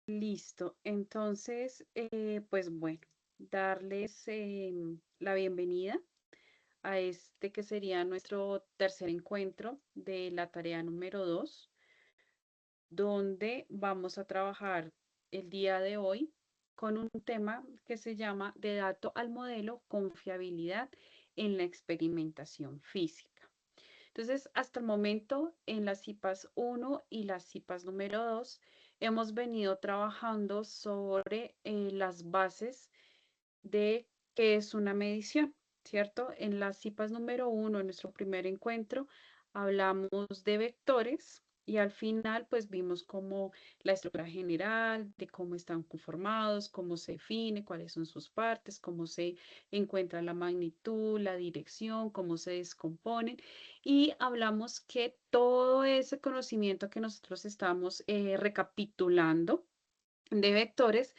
Listo. Entonces, pues bueno, darles la bienvenida a este que sería nuestro tercer encuentro de la tarea número 2, donde vamos a trabajar el día de hoy con un tema que se llama de dato al modelo, confiabilidad en la experimentación física. Entonces, hasta el momento, en las CIPAS 1 y las CIPAS número 2, hemos venido trabajando sobre las bases de qué es una medición, ¿cierto? En las CIPAS número 1, en nuestro primer encuentro, hablamos de vectores y al final pues vimos como la estructura general, de cómo están conformados, cómo se define, cuáles son sus partes, cómo se encuentra la magnitud, la dirección, cómo se descomponen y hablamos que todo ese conocimiento que nosotros estamos recapitulando de vectores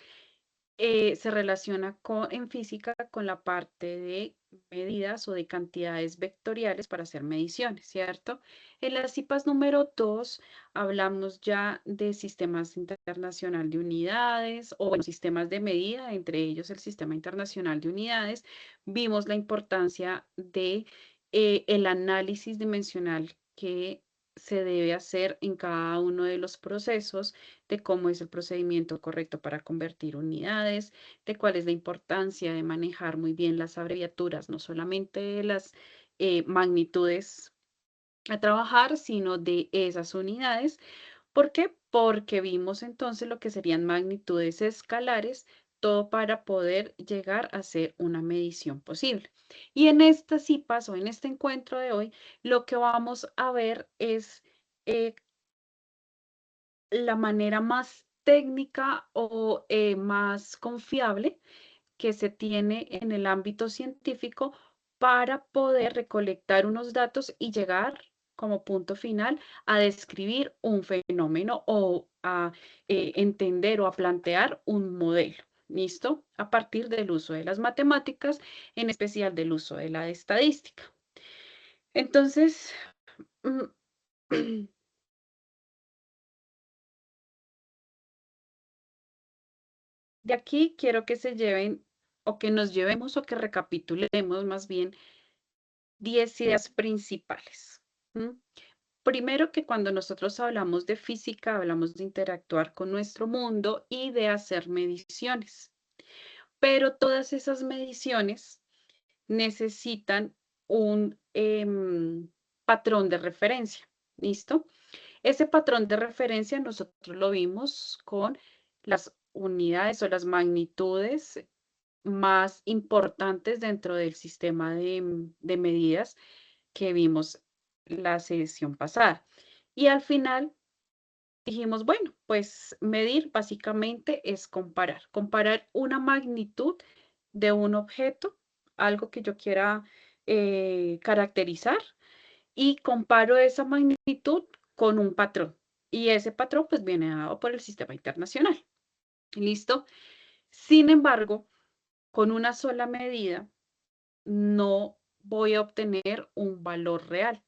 se relaciona en física con la parte de medidas o de cantidades vectoriales para hacer mediciones, ¿cierto? En las CIPAS número 2 hablamos ya de sistemas internacional de unidades o bueno, sistemas de medida, entre ellos el Sistema Internacional de Unidades. Vimos la importancia de el análisis dimensional que se debe hacer en cada uno de los procesos, de cómo es el procedimiento correcto para convertir unidades, de cuál es la importancia de manejar muy bien las abreviaturas, no solamente las magnitudes a trabajar, sino de esas unidades. ¿Por qué? Porque vimos entonces lo que serían magnitudes escalares, todo para poder llegar a hacer una medición posible. Y en esta CIPAS o en este encuentro de hoy, lo que vamos a ver es eh, la manera más técnica o más confiable que se tiene en el ámbito científico para poder recolectar unos datos y llegar como punto final a describir un fenómeno o a entender o a plantear un modelo. ¿Listo? A partir del uso de las matemáticas, en especial del uso de la estadística. Entonces, mm, de aquí quiero que se lleven o que nos llevemos o que recapitulemos más bien 10 ideas principales. ¿M? Primero que cuando nosotros hablamos de física, hablamos de interactuar con nuestro mundo y de hacer mediciones. Pero todas esas mediciones necesitan un patrón de referencia. ¿Listo? Ese patrón de referencia nosotros lo vimos con las unidades o las magnitudes más importantes dentro del sistema de medidas que vimos la sesión pasada. Y al final dijimos, bueno, pues medir básicamente es comparar una magnitud de un objeto, algo que yo quiera caracterizar, y comparo esa magnitud con un patrón. Y ese patrón pues viene dado por el sistema internacional. ¿Listo? Sin embargo, con una sola medida no voy a obtener un valor real.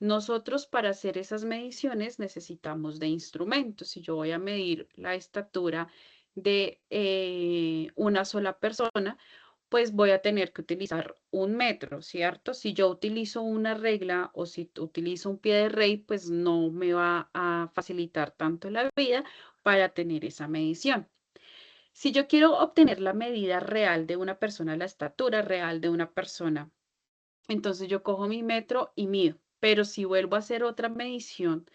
Nosotros para hacer esas mediciones necesitamos de instrumentos. Si yo voy a medir la estatura de una sola persona, pues voy a tener que utilizar un metro, ¿cierto? Si yo utilizo una regla o si utilizo un pie de rey, pues no me va a facilitar tanto la vida para tener esa medición. Si yo quiero obtener la medida real de una persona, la estatura real de una persona, entonces yo cojo mi metro y mido. Pero si vuelvo a hacer otra medición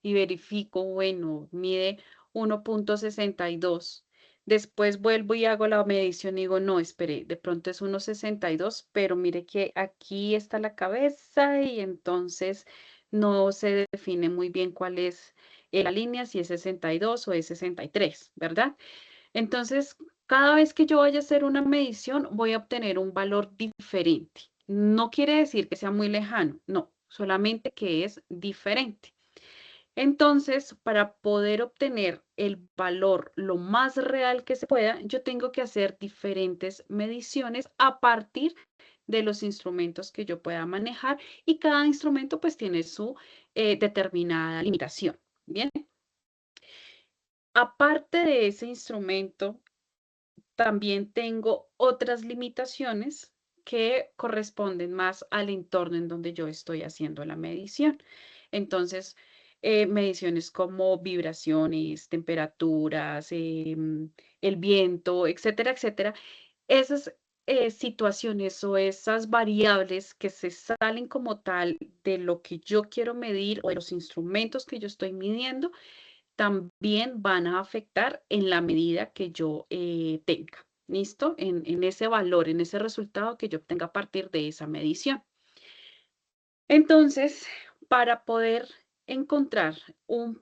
y verifico, bueno, mide 1,62. Después vuelvo y hago la medición y digo, no, espere, de pronto es 1,62, pero mire que aquí está la cabeza y entonces no se define muy bien cuál es la línea, si es 62 o es 63, ¿verdad? Entonces, cada vez que yo vaya a hacer una medición, voy a obtener un valor diferente. No quiere decir que sea muy lejano, no, solamente que es diferente. Entonces, para poder obtener el valor lo más real que se pueda, yo tengo que hacer diferentes mediciones a partir de los instrumentos que yo pueda manejar y cada instrumento pues tiene su determinada limitación. Bien. aparte de ese instrumento, también tengo otras limitaciones que corresponden más al entorno en donde yo estoy haciendo la medición. Entonces, mediciones como vibraciones, temperaturas, el viento, etcétera, etcétera. Esas situaciones o esas variables que se salen como tal de lo que yo quiero medir o de los instrumentos que yo estoy midiendo, también van a afectar en la medida que yo tenga. ¿Listo? En ese valor, en ese resultado que yo obtenga a partir de esa medición. Entonces, para poder encontrar un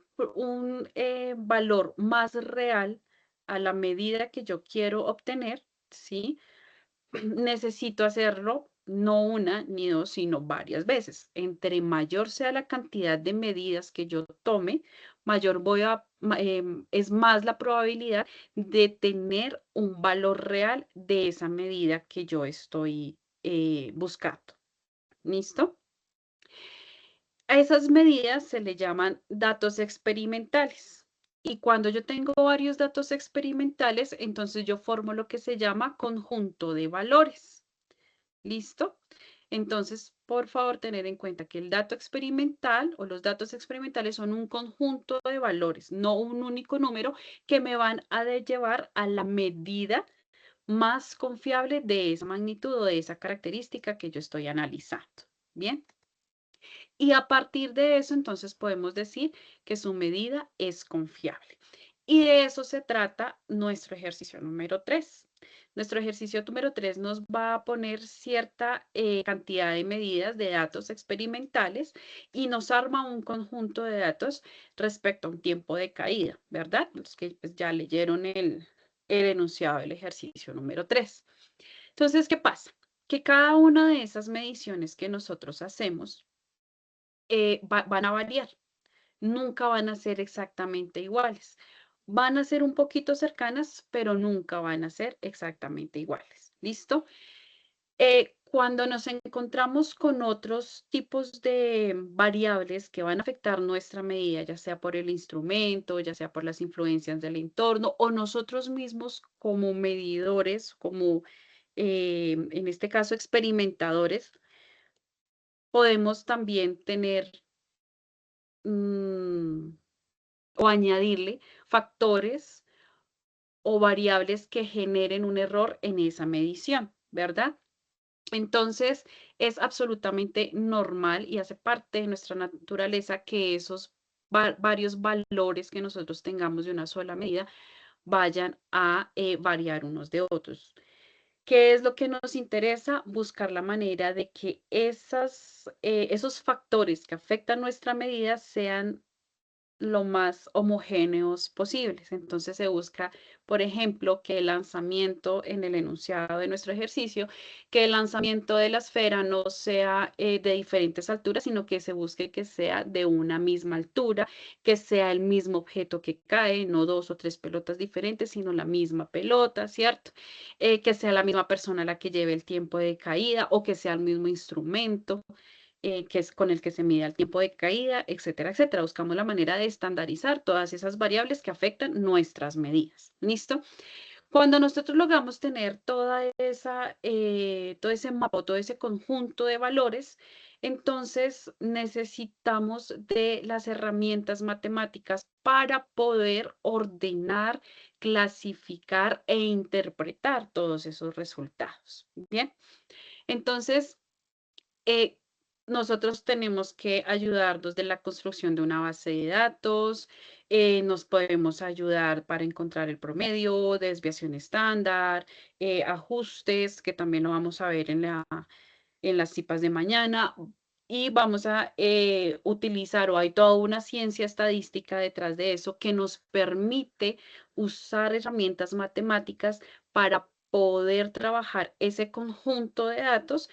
valor más real a la medida que yo quiero obtener, ¿sí? Necesito hacerlo no una ni dos, sino varias veces. Entre mayor sea la cantidad de medidas que yo tome, mayor es más la probabilidad de tener un valor real de esa medida que yo estoy buscando. ¿Listo? A esas medidas se le llaman datos experimentales. Y cuando yo tengo varios datos experimentales, entonces yo formo lo que se llama conjunto de valores. ¿Listo? Entonces, por favor, tener en cuenta que el dato experimental o los datos experimentales son un conjunto de valores, no un único número que me van a llevar a la medida más confiable de esa magnitud o de esa característica que yo estoy analizando. Bien. Y a partir de eso, entonces podemos decir que su medida es confiable. Y de eso se trata nuestro ejercicio número 3. Nuestro ejercicio número 3 nos va a poner cierta cantidad de medidas de datos experimentales y nos arma un conjunto de datos respecto a un tiempo de caída, ¿verdad? Los que pues, ya leyeron el enunciado del ejercicio número 3. Entonces, ¿qué pasa? Que cada una de esas mediciones que nosotros hacemos van a variar, nunca van a ser exactamente iguales. Van a ser un poquito cercanas, pero nunca van a ser exactamente iguales. ¿Listo? Cuando nos encontramos con otros tipos de variables que van a afectar nuestra medida, ya sea por el instrumento, ya sea por las influencias del entorno o nosotros mismos como medidores, como en este caso experimentadores, podemos también tener mm, o añadirle factores o variables que generen un error en esa medición, ¿verdad? Entonces, es absolutamente normal y hace parte de nuestra naturaleza que esos varios valores que nosotros tengamos de una sola medida vayan a variar unos de otros. ¿Qué es lo que nos interesa? Buscar la manera de que esos factores que afectan nuestra medida sean lo más homogéneos posibles. Entonces se busca, por ejemplo, que el lanzamiento en el enunciado de nuestro ejercicio, que el lanzamiento de la esfera no sea de diferentes alturas, sino que se busque que sea de una misma altura, que sea el mismo objeto que cae, no dos o tres pelotas diferentes, sino la misma pelota, ¿cierto? Que sea la misma persona la que lleve el tiempo de caída o que sea el mismo instrumento que es con el que se mide el tiempo de caída, etcétera, etcétera. Buscamos la manera de estandarizar todas esas variables que afectan nuestras medidas. ¿Listo? Cuando nosotros logramos tener todo ese mapa, todo ese conjunto de valores, entonces necesitamos de las herramientas matemáticas para poder ordenar, clasificar e interpretar todos esos resultados. Bien, entonces eh, nosotros tenemos que ayudarnos de la construcción de una base de datos, nos podemos ayudar para encontrar el promedio, desviación estándar, ajustes, que también lo vamos a ver en las cipas de mañana, y vamos a utilizar, o hay toda una ciencia estadística detrás de eso que nos permite usar herramientas matemáticas para poder trabajar ese conjunto de datos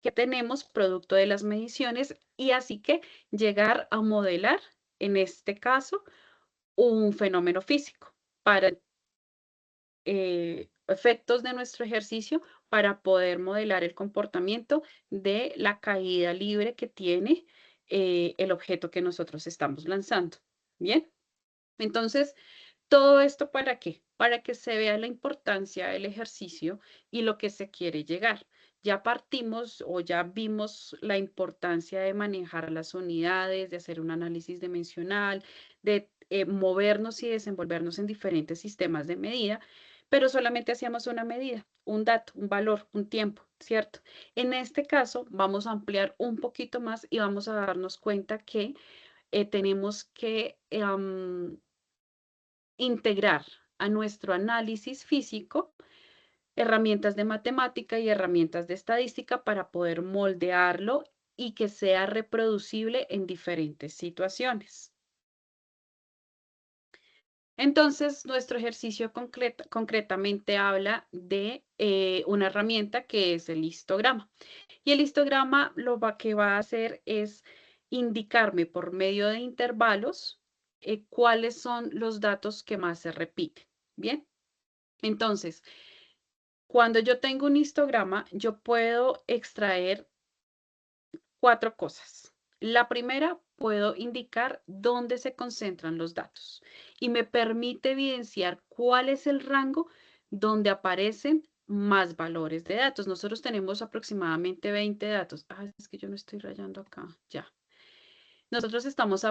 que tenemos producto de las mediciones y así que llegar a modelar, en este caso, un fenómeno físico para efectos de nuestro ejercicio para poder modelar el comportamiento de la caída libre que tiene el objeto que nosotros estamos lanzando. Bien. Entonces, ¿todo esto para qué? Para que se vea la importancia del ejercicio y lo que se quiere llegar. Ya partimos o ya vimos la importancia de manejar las unidades, de hacer un análisis dimensional, de movernos y desenvolvernos en diferentes sistemas de medida, pero solamente hacíamos una medida, un dato, un valor, un tiempo, ¿cierto? En este caso, vamos a ampliar un poquito más y vamos a darnos cuenta que tenemos que integrar a nuestro análisis físico herramientas de matemática y herramientas de estadística para poder moldearlo y que sea reproducible en diferentes situaciones. Entonces, nuestro ejercicio concretamente habla de una herramienta que es el histograma. Y el histograma que va a hacer es indicarme por medio de intervalos cuáles son los datos que más se repiten. Bien, entonces, cuando yo tengo un histograma, yo puedo extraer cuatro cosas. La primera, puedo indicar dónde se concentran los datos y me permite evidenciar cuál es el rango donde aparecen más valores de datos. Nosotros tenemos aproximadamente 20 datos. Ah, es que yo no estoy rayando acá. Ya. Nosotros estamos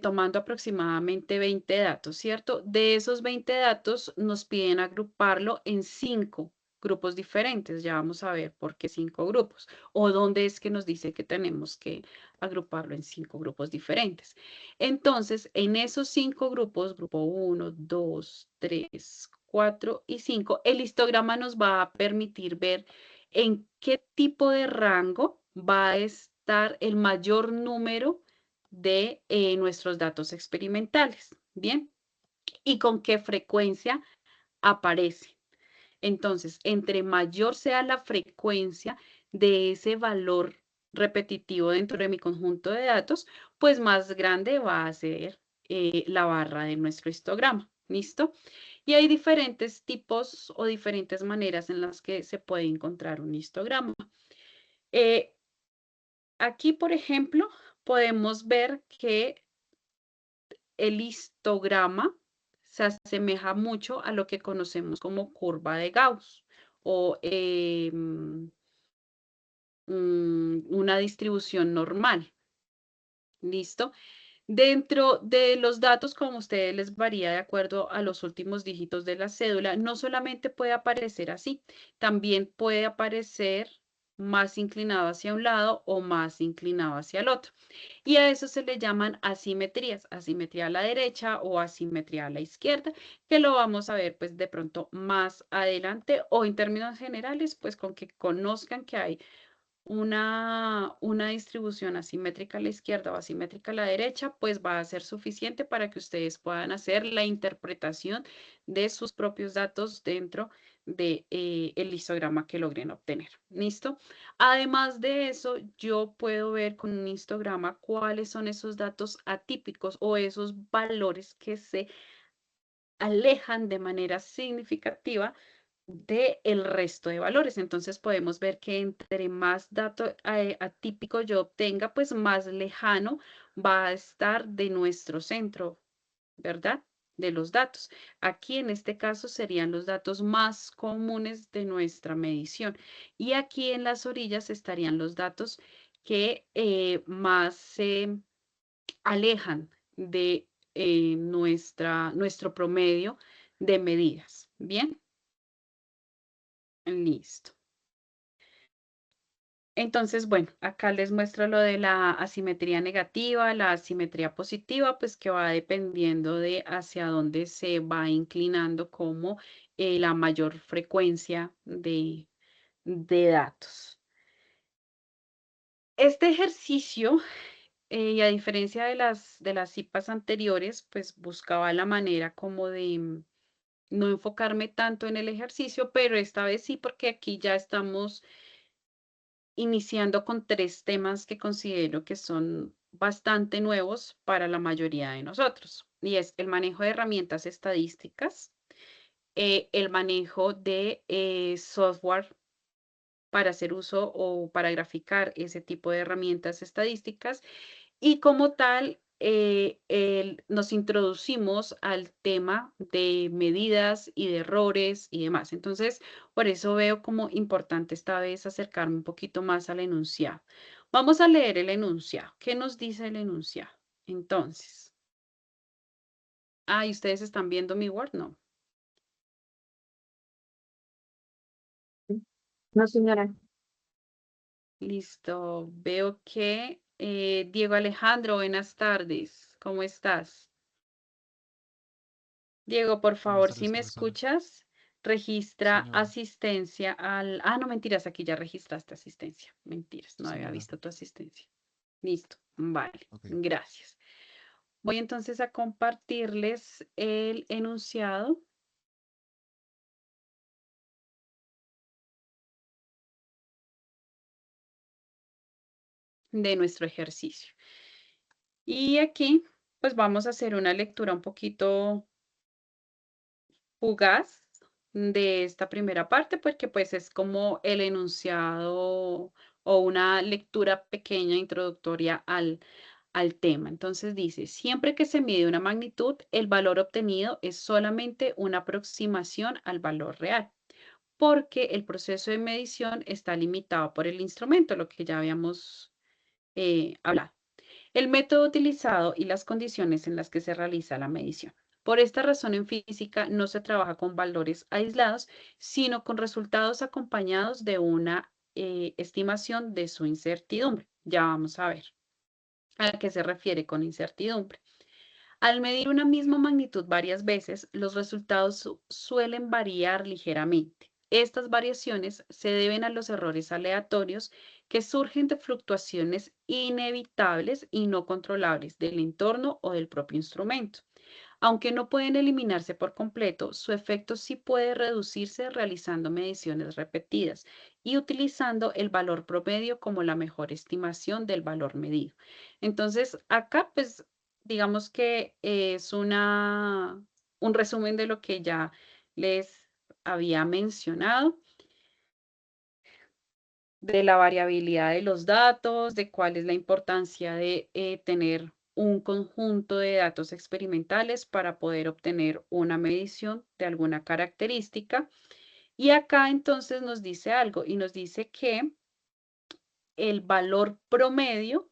tomando aproximadamente 20 datos, ¿cierto? De esos 20 datos nos piden agruparlo en 5 grupos diferentes. Ya vamos a ver por qué 5 grupos o dónde es que nos dice que tenemos que agruparlo en 5 grupos diferentes. Entonces, en esos 5 grupos, grupo 1, 2, 3, 4 y 5, el histograma nos va a permitir ver en qué tipo de rango va a estar el mayor número de nuestros datos experimentales. Bien, y con qué frecuencia aparece. Entonces, entre mayor sea la frecuencia de ese valor repetitivo dentro de mi conjunto de datos, pues más grande va a ser la barra de nuestro histograma. ¿Listo? Y hay diferentes tipos o diferentes maneras en las que se puede encontrar un histograma. Eh, Aquí, por ejemplo, podemos ver que el histograma se asemeja mucho a lo que conocemos como curva de Gauss o una distribución normal. ¿Listo? Dentro de los datos, como a ustedes les varía de acuerdo a los últimos dígitos de la cédula, no solamente puede aparecer así, también puede aparecer más inclinado hacia un lado o más inclinado hacia el otro. Y a eso se le llaman asimetrías, asimetría a la derecha o asimetría a la izquierda, que lo vamos a ver pues de pronto más adelante o en términos generales, pues con que conozcan que hay una distribución asimétrica a la izquierda o asimétrica a la derecha, pues va a ser suficiente para que ustedes puedan hacer la interpretación de sus propios datos dentro de, el histograma que logren obtener. ¿Listo? Además de eso, yo puedo ver con un histograma cuáles son esos datos atípicos o esos valores que se alejan de manera significativa del resto de valores. Entonces podemos ver que entre más dato atípico yo obtenga, pues más lejano va a estar de nuestro centro, ¿verdad? De los datos. Aquí en este caso serían los datos más comunes de nuestra medición. Y aquí en las orillas estarían los datos que más se alejan de nuestro promedio de medidas. Bien, listo. Entonces, bueno, acá les muestro lo de la asimetría negativa, la asimetría positiva, pues que va dependiendo de hacia dónde se va inclinando como la mayor frecuencia de datos. Este ejercicio, y a diferencia de las CIPAs anteriores, pues buscaba la manera como de no enfocarme tanto en el ejercicio, pero esta vez sí, porque aquí ya estamos iniciando con tres temas que considero que son bastante nuevos para la mayoría de nosotros, y es el manejo de herramientas estadísticas, el manejo de software para hacer uso o para graficar ese tipo de herramientas estadísticas y como tal nos introducimos al tema de medidas y de errores y demás. Entonces, por eso veo como importante esta vez acercarme un poquito más al enunciado. Vamos a leer el enunciado. ¿Qué nos dice el enunciado? Entonces, ¿y ustedes están viendo mi Word? No. No, señora. Listo. Veo que Diego Alejandro, buenas tardes. ¿Cómo estás? Diego, por Buenas favor, si tardes, me profesora. escuchas, registra Señora, asistencia al... no, mentiras, aquí ya registraste asistencia. Mentiras, no había señora. visto tu asistencia. Listo, vale, Ok, gracias. Voy entonces a compartirles el enunciado de nuestro ejercicio. Y aquí, pues vamos a hacer una lectura un poquito fugaz de esta primera parte, porque pues es como el enunciado o una lectura pequeña introductoria al tema. Entonces dice, siempre que se mide una magnitud, el valor obtenido es solamente una aproximación al valor real, porque el proceso de medición está limitado por el instrumento, lo que ya habíamos hablado, el método utilizado y las condiciones en las que se realiza la medición. Por esta razón, en física no se trabaja con valores aislados, sino con resultados acompañados de una estimación de su incertidumbre. Ya vamos a ver a qué se refiere con incertidumbre. Al medir una misma magnitud varias veces, los resultados suelen variar ligeramente. Estas variaciones se deben a los errores aleatorios que surgen de fluctuaciones inevitables y no controlables del entorno o del propio instrumento. Aunque no pueden eliminarse por completo, su efecto sí puede reducirse realizando mediciones repetidas y utilizando el valor promedio como la mejor estimación del valor medido. Entonces, acá pues digamos que es un resumen de lo que ya les había mencionado, de la variabilidad de los datos, de cuál es la importancia de tener un conjunto de datos experimentales para poder obtener una medición de alguna característica. Y acá entonces nos dice algo y nos dice que el valor promedio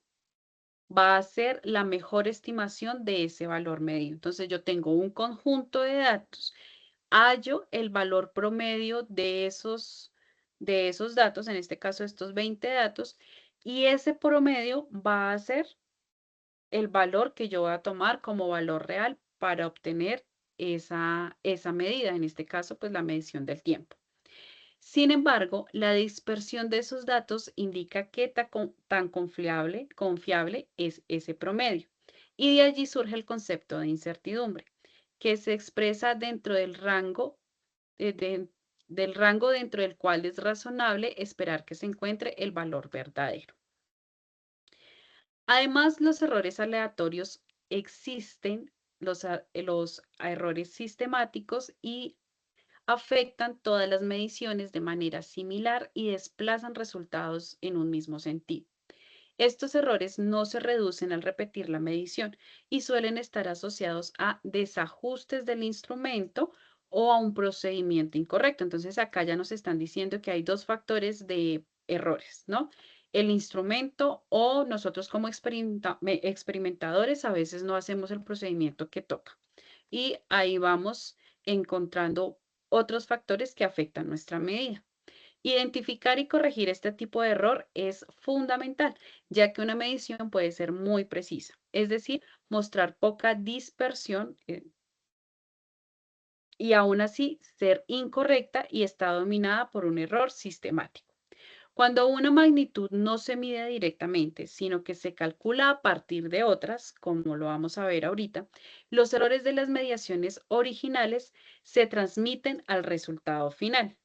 va a ser la mejor estimación de ese valor medio. Entonces yo tengo un conjunto de datos, hallo el valor promedio de esos datos, en este caso estos 20 datos, y ese promedio va a ser el valor que yo voy a tomar como valor real para obtener esa medida, en este caso pues la medición del tiempo. Sin embargo, la dispersión de esos datos indica qué tan confiable es ese promedio. Y de allí surge el concepto de incertidumbre, que se expresa dentro del rango dentro del cual es razonable esperar que se encuentre el valor verdadero. Además, los errores aleatorios existen, los errores sistemáticos y afectan todas las mediciones de manera similar y desplazan resultados en un mismo sentido. Estos errores no se reducen al repetir la medición y suelen estar asociados a desajustes del instrumento o a un procedimiento incorrecto. Entonces acá ya nos están diciendo que hay dos factores de errores, ¿no? El instrumento o nosotros como experimentadores a veces no hacemos el procedimiento que toca. Y ahí vamos encontrando otros factores que afectan nuestra medida. Identificar y corregir este tipo de error es fundamental, ya que una medición puede ser muy precisa, es decir, mostrar poca dispersión y aún así ser incorrecta y está dominada por un error sistemático. Cuando una magnitud no se mide directamente, sino que se calcula a partir de otras, como lo vamos a ver ahorita, los errores de las mediaciones originales se transmiten al resultado final.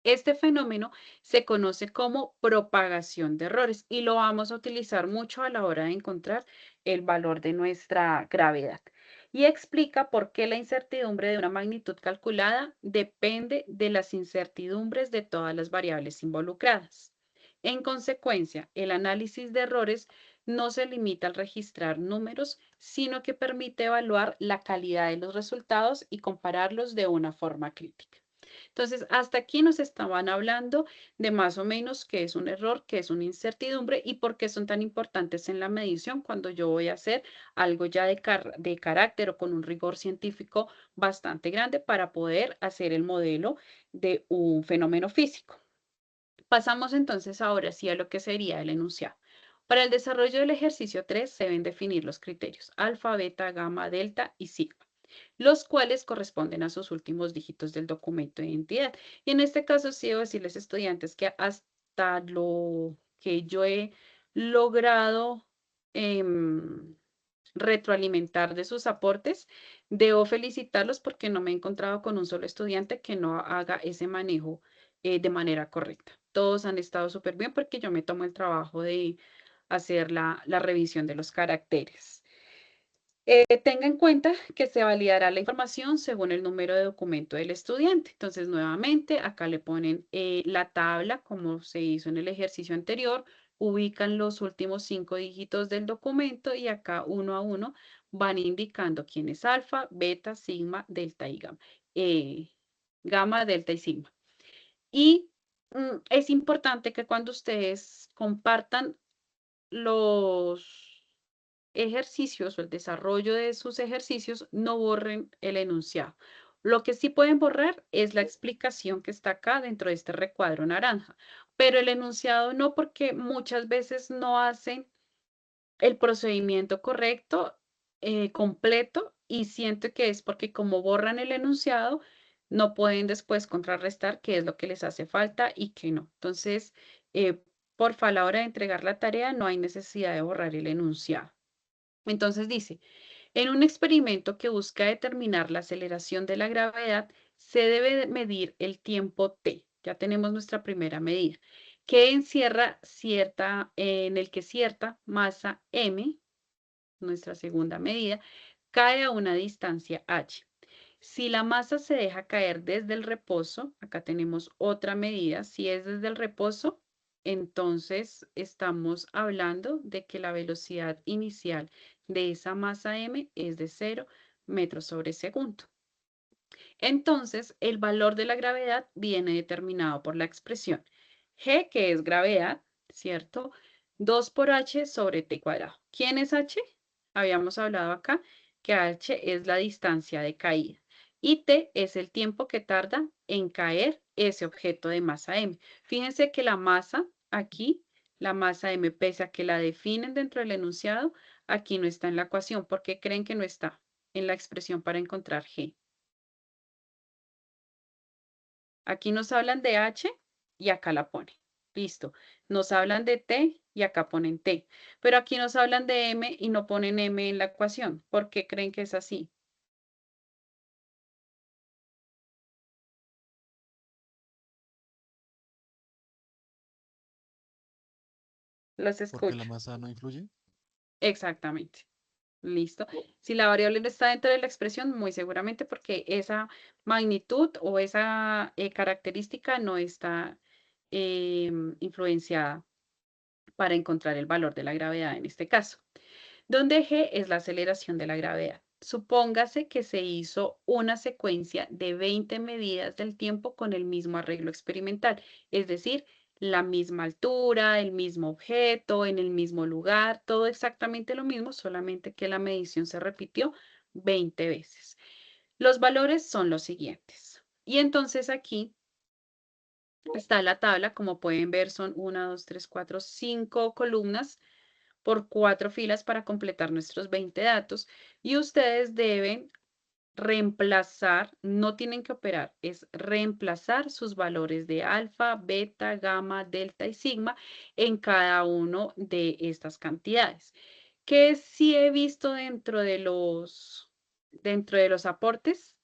Este fenómeno se conoce como propagación de errores y lo vamos a utilizar mucho a la hora de encontrar el valor de nuestra gravedad. Y explica por qué la incertidumbre de una magnitud calculada depende de las incertidumbres de todas las variables involucradas. En consecuencia, el análisis de errores no se limita al registrar números, sino que permite evaluar la calidad de los resultados y compararlos de una forma crítica. Entonces, hasta aquí nos estaban hablando de más o menos qué es un error, qué es una incertidumbre y por qué son tan importantes en la medición cuando yo voy a hacer algo ya de carácter o con un rigor científico bastante grande para poder hacer el modelo de un fenómeno físico. Pasamos entonces ahora sí a lo que sería el enunciado. Para el desarrollo del ejercicio 3 se deben definir los criterios alfa, beta, gamma, delta y sigma, los cuales corresponden a sus últimos dígitos del documento de identidad. Y en este caso sí debo decirles, estudiantes, que hasta lo que yo he logrado retroalimentar de sus aportes, debo felicitarlos porque no me he encontrado con un solo estudiante que no haga ese manejo de manera correcta. Todos han estado súper bien porque yo me tomo el trabajo de hacer la revisión de los caracteres. Tenga en cuenta que se validará la información según el número de documento del estudiante. Entonces, nuevamente, acá le ponen la tabla, como se hizo en el ejercicio anterior, ubican los últimos 5 dígitos del documento y acá uno a uno van indicando quién es alfa, beta, sigma, delta y gamma. Gamma, delta y sigma. Y es importante que cuando ustedes compartan los ejercicios o el desarrollo de sus ejercicios, no borren el enunciado. Lo que sí pueden borrar es la explicación que está acá dentro de este recuadro naranja, pero el enunciado no, porque muchas veces no hacen el procedimiento correcto, completo, y siento que es porque como borran el enunciado, no pueden después contrarrestar qué es lo que les hace falta y qué no. Entonces, porfa, a la hora de entregar la tarea, no hay necesidad de borrar el enunciado. Entonces dice, en un experimento que busca determinar la aceleración de la gravedad, se debe medir el tiempo t. Ya tenemos nuestra primera medida, que encierra en el que cierta masa m, nuestra segunda medida, cae a una distancia h. Si la masa se deja caer desde el reposo, acá tenemos otra medida, si es desde el reposo, entonces estamos hablando de que la velocidad inicial de esa masa m es de 0 metros sobre segundo. Entonces, el valor de la gravedad viene determinado por la expresión g, que es gravedad, ¿cierto? 2 por h sobre t cuadrado. ¿Quién es h? Habíamos hablado acá que h es la distancia de caída y t es el tiempo que tarda en caer ese objeto de masa m. Fíjense que la masa aquí, la masa m, pese a que la definen dentro del enunciado, aquí no está en la ecuación. ¿Por qué creen que no está en la expresión para encontrar g? Aquí nos hablan de H y acá la ponen. Listo. Nos hablan de T y acá ponen T. Pero aquí nos hablan de M y no ponen M en la ecuación. ¿Por qué creen que es así? Los Porque la escucho. masa no influye. Exactamente. Listo. Si la variable no está dentro de la expresión, muy seguramente porque esa magnitud o esa característica no está influenciada para encontrar el valor de la gravedad en este caso, donde g es la aceleración de la gravedad. Supóngase que se hizo una secuencia de 20 medidas del tiempo con el mismo arreglo experimental, es decir, la misma altura, el mismo objeto, en el mismo lugar, todo exactamente lo mismo, solamente que la medición se repitió 20 veces. Los valores son los siguientes. Y entonces aquí está la tabla, como pueden ver, son 1, 2, 3, 4, 5 columnas por 4 filas para completar nuestros 20 datos y ustedes deben reemplazar, no tienen que operar, es reemplazar sus valores de alfa, beta, gamma, delta y sigma en cada uno de estas cantidades. Que sí he visto dentro de los aportes,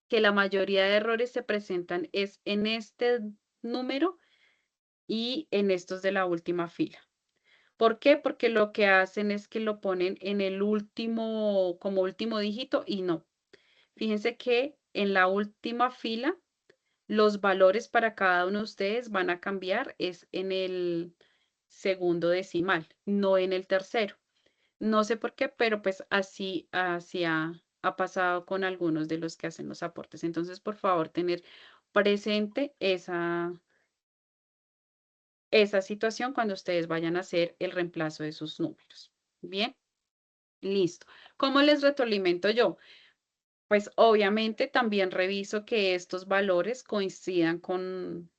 que la mayoría de errores se presentan es en este número y en estos de la última fila. ¿Por qué? Porque lo que hacen es que lo ponen en el último, como último dígito y no. Fíjense que en la última fila los valores para cada uno de ustedes van a cambiar, es segundo decimal, no en el tercero. No sé por qué, pero pues así ha pasado con algunos de los que hacen los aportes. Entonces, por favor, tener presente esa situación cuando ustedes vayan a hacer el reemplazo de sus números. Bien, listo. ¿Cómo les retroalimento yo? Pues obviamente también reviso que estos valores coincidan con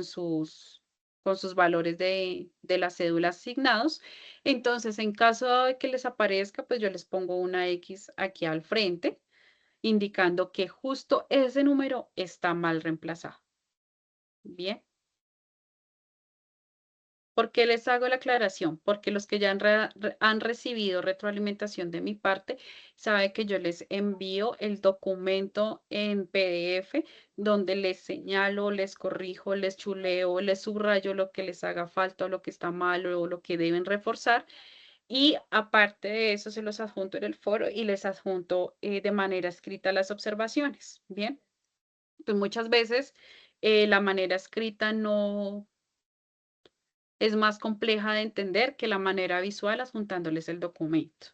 sus, con sus valores de las cédulas asignados. Entonces, en caso de que les aparezca, pues yo les pongo una X aquí al frente, indicando que justo ese número está mal reemplazado. Bien. ¿Por qué les hago la aclaración? Porque los que ya han recibido retroalimentación de mi parte, sabe que yo les envío el documento en PDF donde les señalo, les corrijo, les chuleo, les subrayo lo que les haga falta o lo que está mal o lo que deben reforzar. Y aparte de eso, se los adjunto en el foro y les adjunto de manera escrita las observaciones. Bien, pues muchas veces la manera escrita no es más compleja de entender que la manera visual adjuntándoles el documento.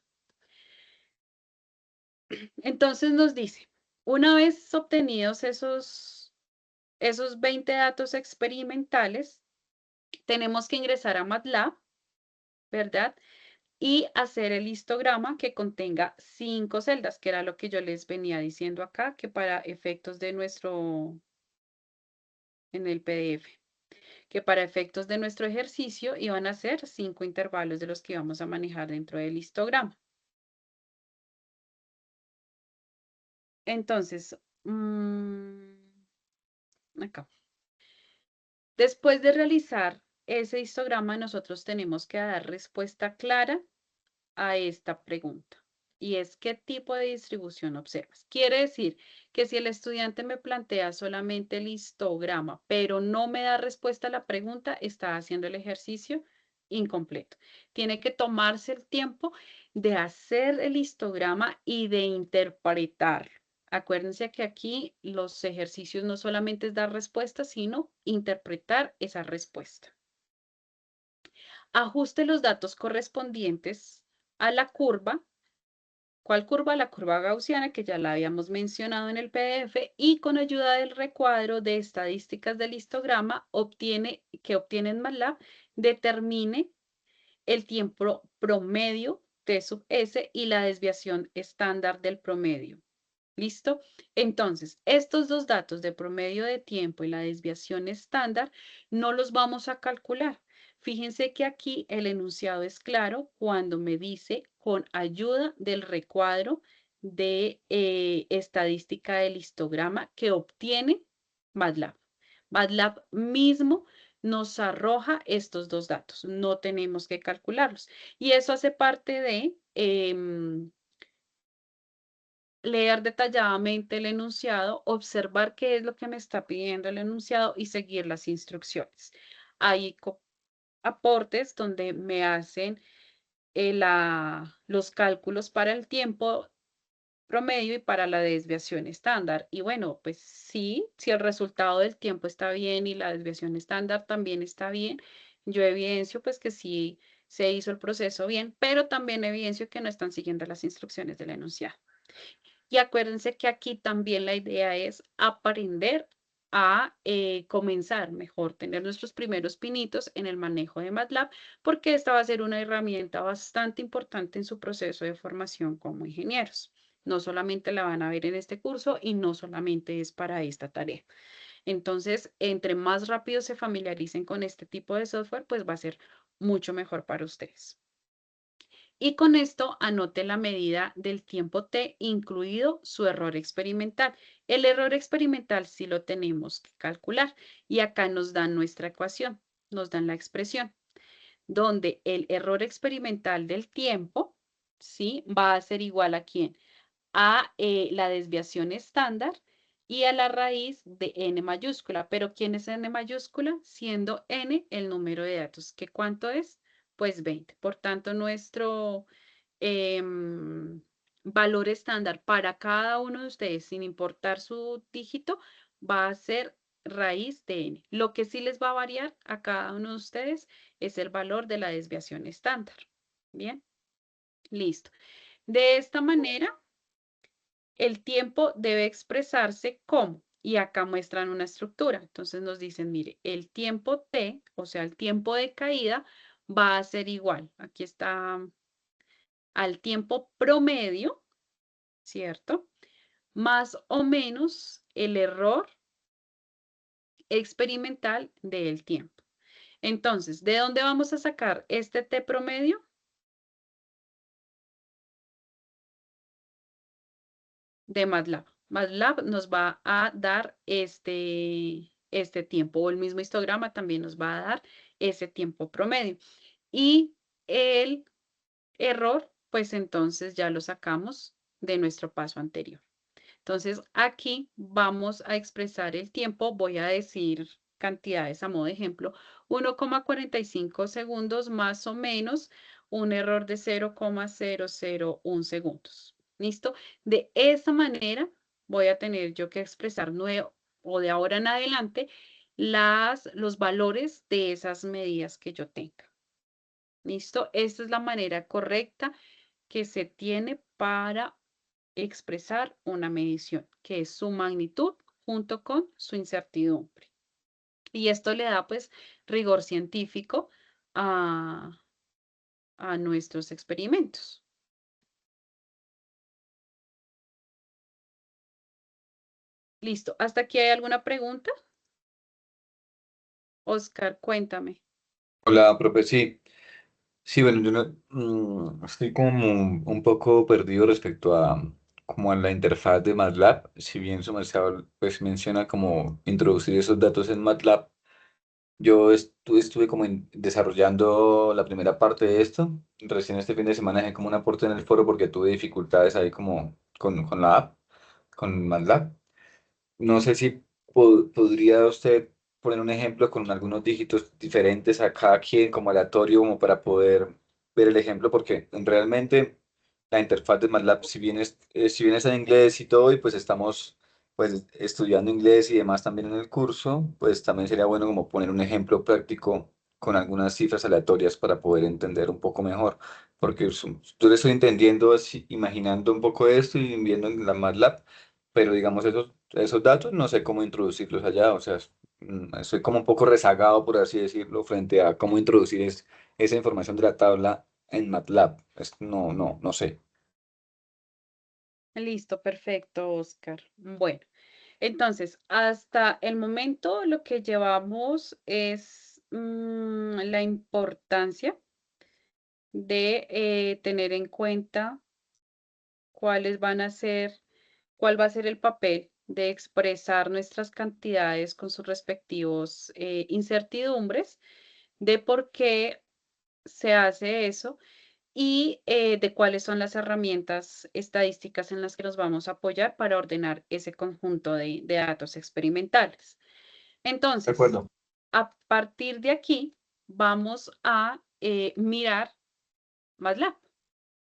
Entonces nos dice, una vez obtenidos esos 20 datos experimentales, tenemos que ingresar a MATLAB, ¿verdad? Y hacer el histograma que contenga 5 celdas, que era lo que yo les venía diciendo acá, que para efectos de en el PDF, que para efectos de nuestro ejercicio iban a ser 5 intervalos de los que íbamos a manejar dentro del histograma. Entonces, acá. Después de realizar ese histograma, nosotros tenemos que dar respuesta clara a esta pregunta. Y es, ¿qué tipo de distribución observas? Quiere decir que si el estudiante me plantea solamente el histograma, pero no me da respuesta a la pregunta, está haciendo el ejercicio incompleto. Tiene que tomarse el tiempo de hacer el histograma y de interpretarlo. Acuérdense que aquí los ejercicios no solamente es dar respuesta, sino interpretar esa respuesta. Ajuste los datos correspondientes a la curva. ¿Cuál curva? La curva gaussiana, que ya la habíamos mencionado en el PDF, y con ayuda del recuadro de estadísticas del histograma, que obtiene en MATLAB, determine el tiempo promedio T sub S y la desviación estándar del promedio. ¿Listo? Entonces, estos dos datos de promedio de tiempo y la desviación estándar no los vamos a calcular. Fíjense que aquí el enunciado es claro cuando me dice con ayuda del recuadro de estadística del histograma que obtiene MATLAB. MATLAB mismo nos arroja estos dos datos, no tenemos que calcularlos. Y eso hace parte de leer detalladamente el enunciado, observar qué es lo que me está pidiendo el enunciado y seguir las instrucciones. Hay aportes donde me hacen los cálculos para el tiempo promedio y para la desviación estándar. Y bueno, pues sí, si el resultado del tiempo está bien y la desviación estándar también está bien, yo evidencio pues que sí se hizo el proceso bien, pero también evidencio que no están siguiendo las instrucciones del enunciado. Y acuérdense que aquí también la idea es aprender a comenzar mejor, tener nuestros primeros pinitos en el manejo de MATLAB, porque esta va a ser una herramienta bastante importante en su proceso de formación como ingenieros. No solamente la van a ver en este curso y no solamente es para esta tarea. Entonces, entre más rápido se familiaricen con este tipo de software, pues va a ser mucho mejor para ustedes. Y con esto anote la medida del tiempo t, incluido su error experimental. El error experimental sí lo tenemos que calcular y acá nos dan nuestra ecuación, nos dan la expresión, donde el error experimental del tiempo, ¿sí? Va a ser igual a quién? A la desviación estándar y a la raíz de n mayúscula. Pero ¿quién es n mayúscula? Siendo n el número de datos. ¿Qué cuánto es? Pues 20. Por tanto, nuestro valor estándar para cada uno de ustedes, sin importar su dígito, va a ser raíz de n. Lo que sí les va a variar a cada uno de ustedes es el valor de la desviación estándar. Bien, listo. De esta manera, el tiempo debe expresarse como, y acá muestran una estructura. Entonces nos dicen, mire, el tiempo t, o sea, el tiempo de caída, va a ser igual. Aquí está al tiempo promedio, ¿cierto? Más o menos el error experimental del tiempo. Entonces, ¿de dónde vamos a sacar este t promedio? De MATLAB. MATLAB nos va a dar este tiempo, o el mismo histograma también nos va a dar ese tiempo promedio. Y el error, pues entonces ya lo sacamos de nuestro paso anterior. Entonces, aquí vamos a expresar el tiempo. Voy a decir cantidades a modo de ejemplo. 1,45 segundos más o menos un error de 0,001 segundos. ¿Listo? De esa manera voy a tener yo que expresar nuevo o de ahora en adelante los valores de esas medidas que yo tenga. ¿Listo? Esta es la manera correcta que se tiene para expresar una medición, que es su magnitud junto con su incertidumbre. Y esto le da pues rigor científico a, a nuestros experimentos. Listo. ¿Hasta aquí hay alguna pregunta? Oscar, cuéntame. Hola, profe, sí. Sí, bueno, yo estoy como un poco perdido respecto a como a la interfaz de MATLAB. Si bien su merced pues menciona como introducir esos datos en MATLAB, yo estuve como desarrollando la primera parte de esto. Recién este fin de semana dejé como un aporte en el foro porque tuve dificultades ahí como con la app, con MATLAB. No sé si podría usted poner un ejemplo con algunos dígitos diferentes a cada quien como aleatorio, como para poder ver el ejemplo, porque realmente la interfaz de MATLAB, si bien está en inglés y todo, y pues estamos pues estudiando inglés y demás también en el curso, pues también sería bueno como poner un ejemplo práctico con algunas cifras aleatorias para poder entender un poco mejor, porque yo le estoy entendiendo, imaginando un poco esto y viendo en la MATLAB, pero digamos esos datos no sé cómo introducirlos allá, o sea, estoy como un poco rezagado, por así decirlo, frente a cómo introducir esa información de la tabla en MATLAB. No sé. Listo, perfecto, Oscar. Bueno, entonces, hasta el momento lo que llevamos es la importancia de tener en cuenta cuáles van a ser, cuál va a ser el papel de expresar nuestras cantidades con sus respectivos incertidumbres, de por qué se hace eso y de cuáles son las herramientas estadísticas en las que nos vamos a apoyar para ordenar ese conjunto de datos experimentales. De Entonces, acuerdo. a partir de aquí, vamos a mirar MATLAB.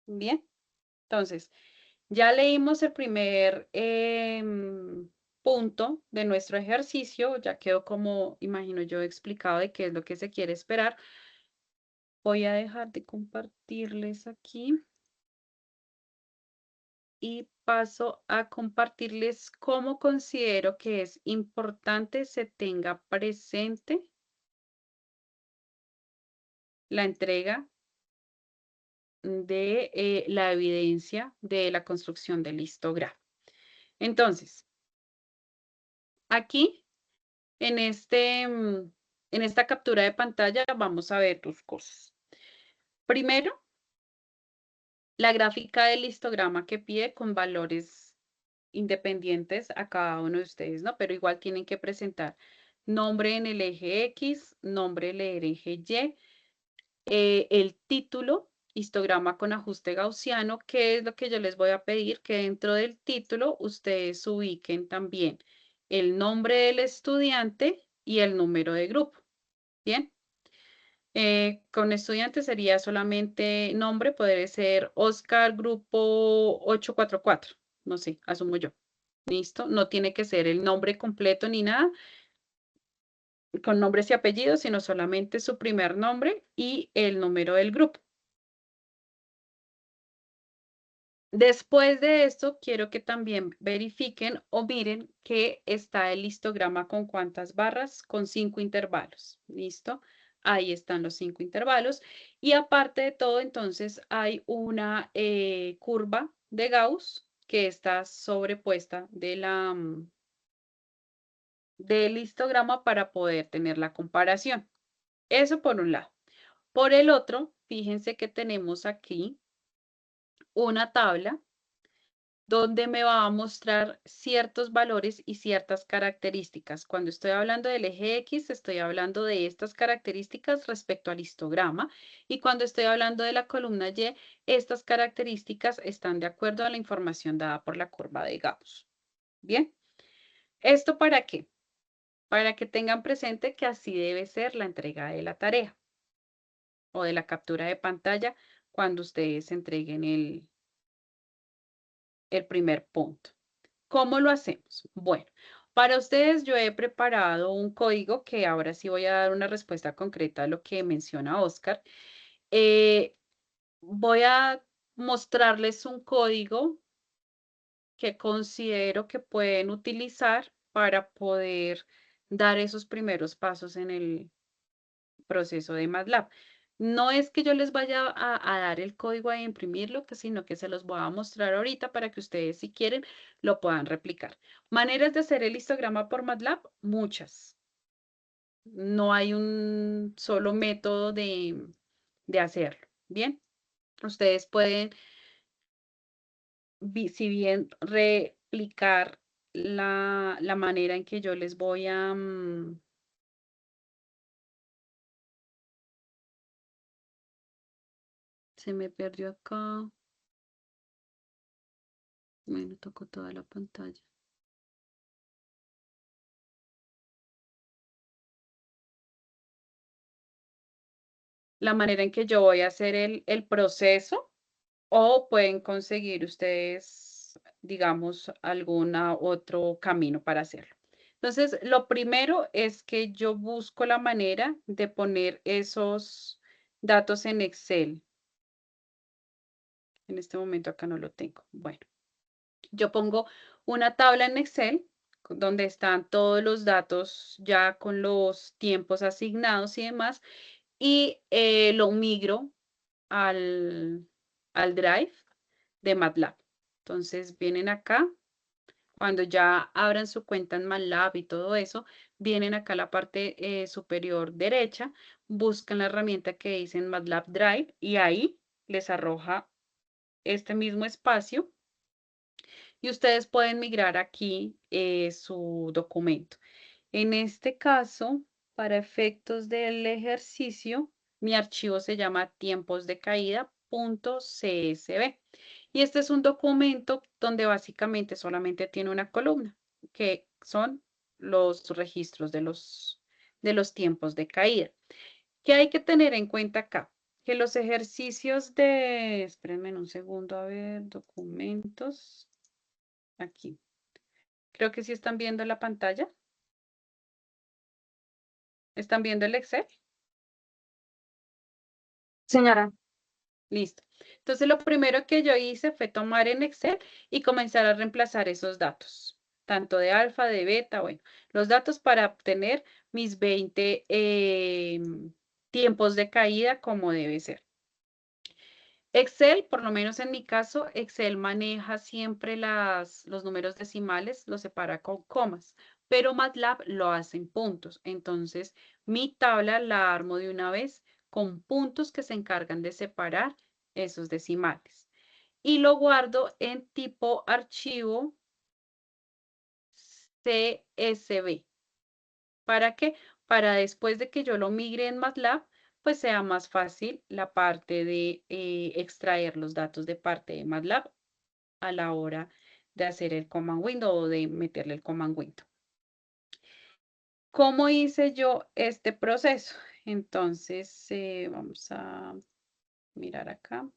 Bien, entonces, ya leímos el primer punto de nuestro ejercicio, ya quedó como, imagino yo, explicado de qué es lo que se quiere esperar. Voy a dejar de compartirles aquí y paso a compartirles cómo considero que es importante se tenga presente la entrega de la evidencia de la construcción del histograma. Entonces, aquí en esta captura de pantalla vamos a ver dos cosas. Primero, la gráfica del histograma que pide con valores independientes a cada uno de ustedes, ¿no? Pero igual tienen que presentar nombre en el eje X, nombre en el eje Y, el título, histograma con ajuste gaussiano, que es lo que yo les voy a pedir, que dentro del título ustedes ubiquen también el nombre del estudiante y el número de grupo. Bien. Con estudiante sería solamente nombre, podría ser Oscar Grupo 844, no sé, asumo yo. ¿Listo? No tiene que ser el nombre completo ni nada, con nombres y apellidos, sino solamente su primer nombre y el número del grupo. Después de esto, quiero que también verifiquen o miren que está el histograma con cuántas barras, con 5 intervalos. ¿Listo? Ahí están los 5 intervalos. Y aparte de todo, entonces hay una curva de Gauss que está sobrepuesta del histograma para poder tener la comparación. Eso por un lado. Por el otro, fíjense que tenemos aquí una tabla donde me va a mostrar ciertos valores y ciertas características. Cuando estoy hablando del eje X, estoy hablando de estas características respecto al histograma, y cuando estoy hablando de la columna Y, estas características están de acuerdo a la información dada por la curva de Gauss. Bien, ¿esto para qué? Para que tengan presente que así debe ser la entrega de la tarea o de la captura de pantalla cuando ustedes entreguen el primer punto. ¿Cómo lo hacemos? Bueno, para ustedes yo he preparado un código que ahora sí voy a dar una respuesta concreta a lo que menciona Oscar. Eh, Voy a mostrarles un código que considero que pueden utilizar para poder dar esos primeros pasos en el proceso de MATLAB. No es que yo les vaya a dar el código a imprimirlo, sino que se los voy a mostrar ahorita para que ustedes, si quieren, lo puedan replicar. Maneras de hacer el histograma por MATLAB, muchas. No hay un solo método de hacerlo. Bien, ustedes pueden, si bien replicar la manera en que yo les voy a... se me perdió acá. Me tocó toda la pantalla. La manera en que yo voy a hacer el proceso, o pueden conseguir ustedes, digamos, algún otro camino para hacerlo. Entonces, lo primero es que yo busco la manera de poner esos datos en Excel. En este momento acá no lo tengo. Bueno, yo pongo una tabla en Excel donde están todos los datos ya con los tiempos asignados y demás, y lo migro al Drive de MATLAB. Entonces vienen acá, cuando ya abran su cuenta en MATLAB y todo eso, vienen acá a la parte superior derecha, buscan la herramienta que dice MATLAB Drive y ahí les arroja este mismo espacio y ustedes pueden migrar aquí su documento. En este caso, para efectos del ejercicio, mi archivo se llama tiempos de caída.csv. Y este es un documento donde básicamente solamente tiene una columna, que son los registros de los tiempos de caída. ¿Qué hay que tener en cuenta acá? Que los ejercicios espérenme un segundo, a ver, documentos, aquí. Creo que sí están viendo la pantalla. ¿Están viendo el Excel? Señora, Listo. Entonces, lo primero que yo hice fue tomar en Excel y comenzar a reemplazar esos datos, tanto de alfa, de beta, bueno, los datos para obtener mis 20 tiempos de caída como debe ser. Excel, por lo menos en mi caso, Excel maneja siempre los números decimales, los separa con comas, pero MATLAB lo hace en puntos. Entonces, mi tabla la armo de una vez con puntos que se encargan de separar esos decimales. Y lo guardo en tipo archivo CSV. ¿Para qué? Para después de que yo lo migre en MATLAB, pues sea más fácil la parte de extraer los datos de parte de MATLAB a la hora de hacer el command window o de meterle el command window. ¿Cómo hice yo este proceso? Entonces, vamos a mirar acá.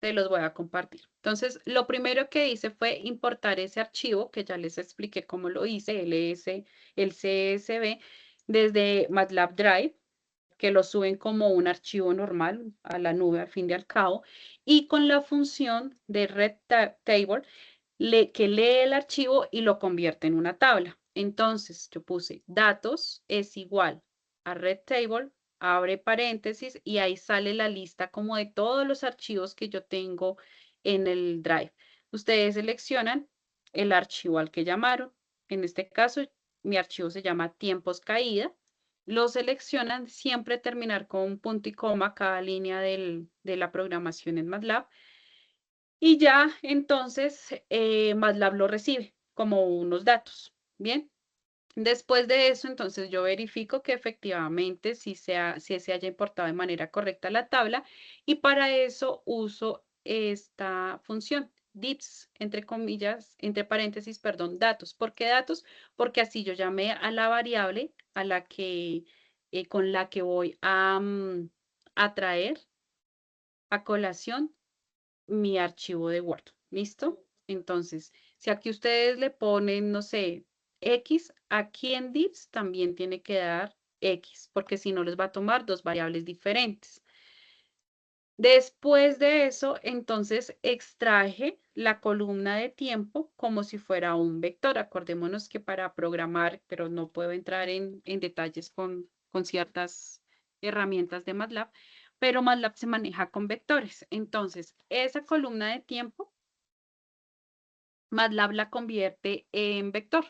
Te los voy a compartir. Entonces, lo primero que hice fue importar ese archivo, que ya les expliqué cómo lo hice, el CSV, desde MATLAB Drive, que lo suben como un archivo normal a la nube al fin y al cabo, y con la función de RedTable, que lee el archivo y lo convierte en una tabla. Entonces, yo puse datos es igual a RedTable, abre paréntesis y ahí sale la lista como de todos los archivos que yo tengo en el Drive. Ustedes seleccionan el archivo al que llamaron. En este caso, mi archivo se llama tiempos caída. Lo seleccionan, siempre terminar con un punto y coma cada línea de la programación en MATLAB. Y ya entonces MATLAB lo recibe como unos datos. Bien. Después de eso, entonces yo verifico que efectivamente si se haya importado de manera correcta la tabla y para eso uso esta función, dips, entre comillas, entre paréntesis, perdón, datos. ¿Por qué datos? Porque así yo llamé a la variable a la que, con la que voy a traer a colación mi archivo de Word. ¿Listo? Entonces, si aquí ustedes le ponen, no sé, X, aquí en divs también tiene que dar X, porque si no les va a tomar dos variables diferentes. Después de eso, entonces extraje la columna de tiempo como si fuera un vector. Acordémonos que para programar, pero no puedo entrar en detalles con ciertas herramientas de MATLAB, pero MATLAB se maneja con vectores. Entonces, esa columna de tiempo, MATLAB la convierte en vector.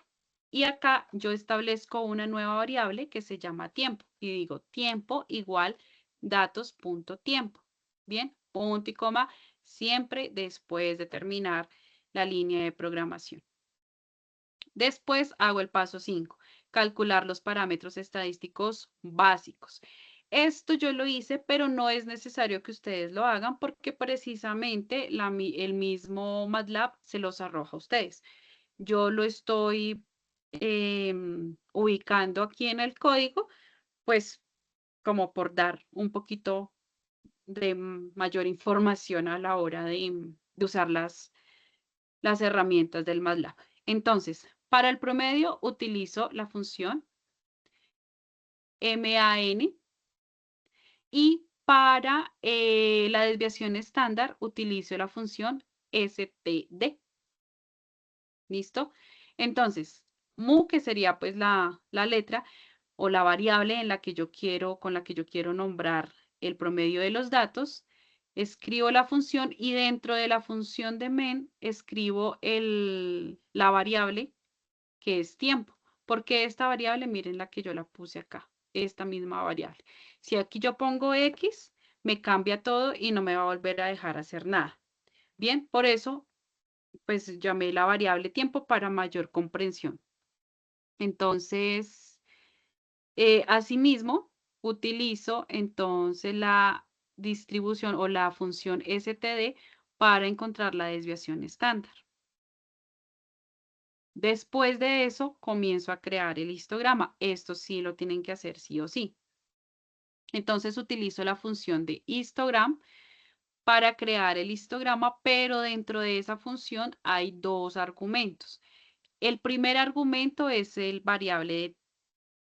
Y acá yo establezco una nueva variable que se llama tiempo. Y digo tiempo igual datos.tiempo. Bien, punto y coma, siempre después de terminar la línea de programación. Después hago el paso 5, calcular los parámetros estadísticos básicos. Esto yo lo hice, pero no es necesario que ustedes lo hagan porque precisamente el mismo MATLAB se los arroja a ustedes. Yo lo estoy ubicando aquí en el código, pues como por dar un poquito de mayor información a la hora de usar las herramientas del MATLAB. Entonces, para el promedio utilizo la función MAN y para la desviación estándar utilizo la función STD. ¿Listo? Entonces, mu, que sería pues la letra o la variable en la que yo quiero, con la que yo quiero nombrar el promedio de los datos, escribo la función y dentro de la función de men escribo la variable que es tiempo. Porque esta variable, miren la que yo la puse acá, esta misma variable. Si aquí yo pongo X, me cambia todo y no me va a volver a dejar hacer nada. Bien, por eso, pues llamé la variable tiempo para mayor comprensión. Entonces, asimismo, utilizo entonces la distribución o la función std para encontrar la desviación estándar. Después de eso, comienzo a crear el histograma. Esto sí lo tienen que hacer sí o sí. Entonces, utilizo la función de histogram para crear el histograma, pero dentro de esa función hay dos argumentos. El primer argumento es el variable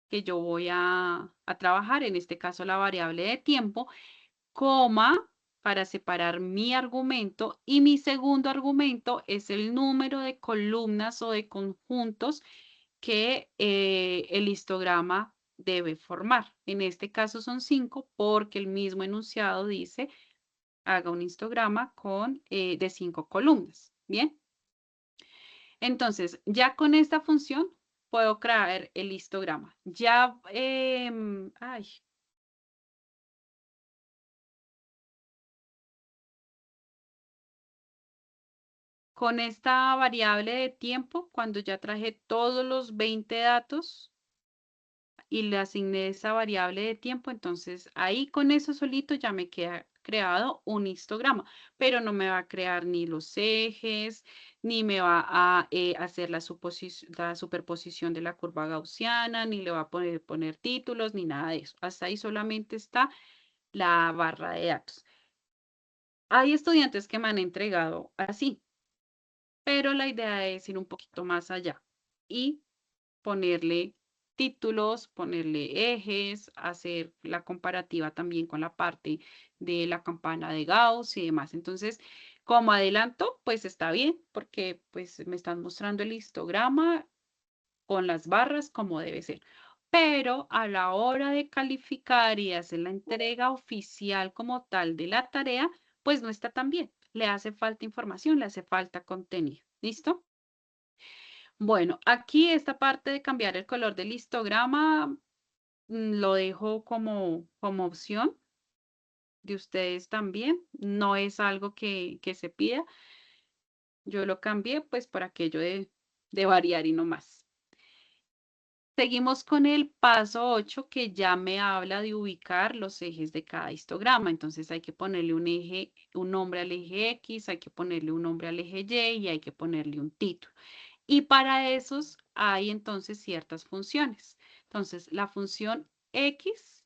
que yo voy a trabajar, en este caso la variable de tiempo, coma para separar mi argumento y mi segundo argumento es el número de columnas o de conjuntos que el histograma debe formar. En este caso son 5 porque el mismo enunciado dice haga un histograma de 5 columnas. Bien. Entonces, ya con esta función puedo crear el histograma. Ya, con esta variable de tiempo, cuando ya traje todos los 20 datos y le asigné esa variable de tiempo, entonces ahí con eso solito ya me queda creado un histograma, pero no me va a crear ni los ejes, ni me va a hacer la superposición de la curva gaussiana, ni le va a poner títulos, ni nada de eso. Hasta ahí solamente está la barra de datos. Hay estudiantes que me han entregado así, pero la idea es ir un poquito más allá y ponerle títulos, ponerle ejes, hacer la comparativa también con la parte de la campana de Gauss y demás. Entonces, como adelanto, pues está bien, porque pues me están mostrando el histograma con las barras como debe ser. Pero a la hora de calificar y hacer la entrega oficial como tal de la tarea, pues no está tan bien. Le hace falta información, le hace falta contenido. ¿Listo? Bueno, aquí esta parte de cambiar el color del histograma lo dejo como opción de ustedes también. No es algo que se pida. Yo lo cambié pues por aquello de variar y no más. Seguimos con el paso 8 que ya me habla de ubicar los ejes de cada histograma. Entonces hay que ponerle un eje, un nombre al eje X, hay que ponerle un nombre al eje Y y hay que ponerle un título. Y para esos hay entonces ciertas funciones. Entonces la función X,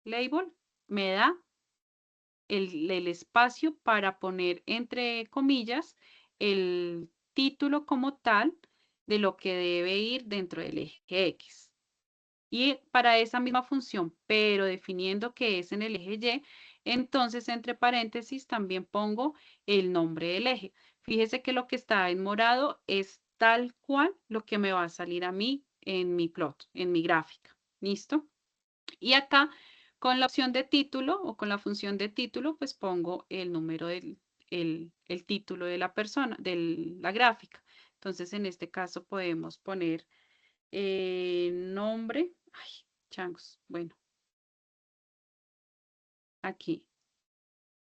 label, me da el espacio para poner entre comillas el título como tal de lo que debe ir dentro del eje X. Y para esa misma función, pero definiendo que es en el eje Y, entonces entre paréntesis también pongo el nombre del eje. Fíjese que lo que está en morado es tal cual lo que me va a salir a mí en mi plot, en mi gráfica. ¿Listo? Y acá con la opción de título o con la función de título, pues pongo el número del el título de la persona, de la gráfica. Entonces, en este caso podemos poner nombre. Ay, changos. Bueno, aquí.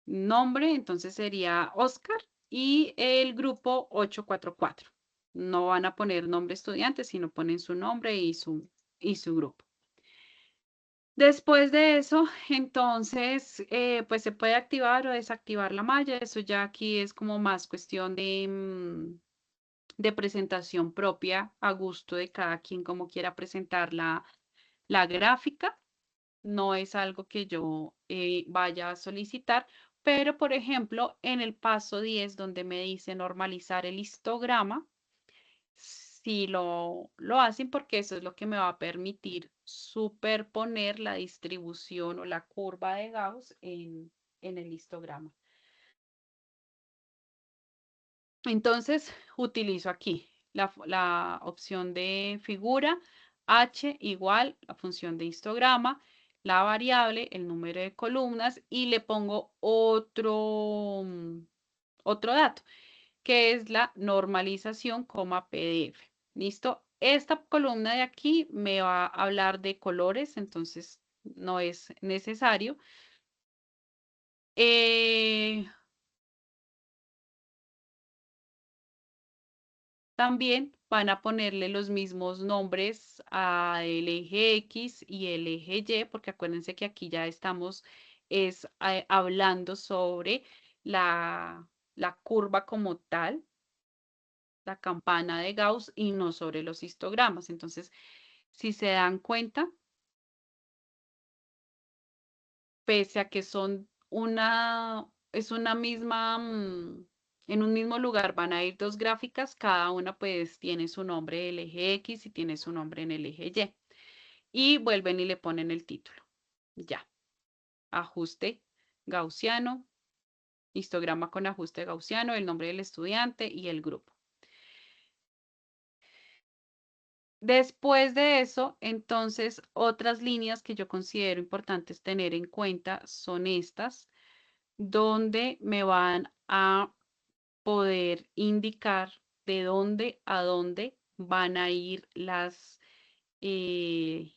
Nombre, entonces sería Oscar y el grupo 844. No van a poner nombre estudiante, sino ponen su nombre y su grupo. Después de eso, entonces, pues se puede activar o desactivar la malla. Eso ya aquí es como más cuestión de presentación propia a gusto de cada quien, como quiera presentar la gráfica. No es algo que yo vaya a solicitar, pero por ejemplo, en el paso 10, donde me dice normalizar el histograma, si lo hacen porque eso es lo que me va a permitir superponer la distribución o la curva de Gauss en el histograma. Entonces, utilizo aquí la opción de figura, h igual la función de histograma, la variable, el número de columnas y le pongo otro dato, que es la normalización, PDF. ¿Listo? Esta columna de aquí me va a hablar de colores, entonces no es necesario. Eh, También van a ponerle los mismos nombres al eje X y el eje Y, porque acuérdense que aquí ya estamos hablando sobre la curva como tal, la campana de Gauss y no sobre los histogramas. Entonces, si se dan cuenta, pese a que son es una misma, en un mismo lugar van a ir dos gráficas, cada una pues tiene su nombre en el eje X y tiene su nombre en el eje Y. Y vuelven y le ponen el título. Ya, ajuste gaussiano, histograma con ajuste gaussiano, el nombre del estudiante y el grupo. Después de eso, entonces, otras líneas que yo considero importantes tener en cuenta son estas, donde me van a poder indicar de dónde a dónde van a ir eh,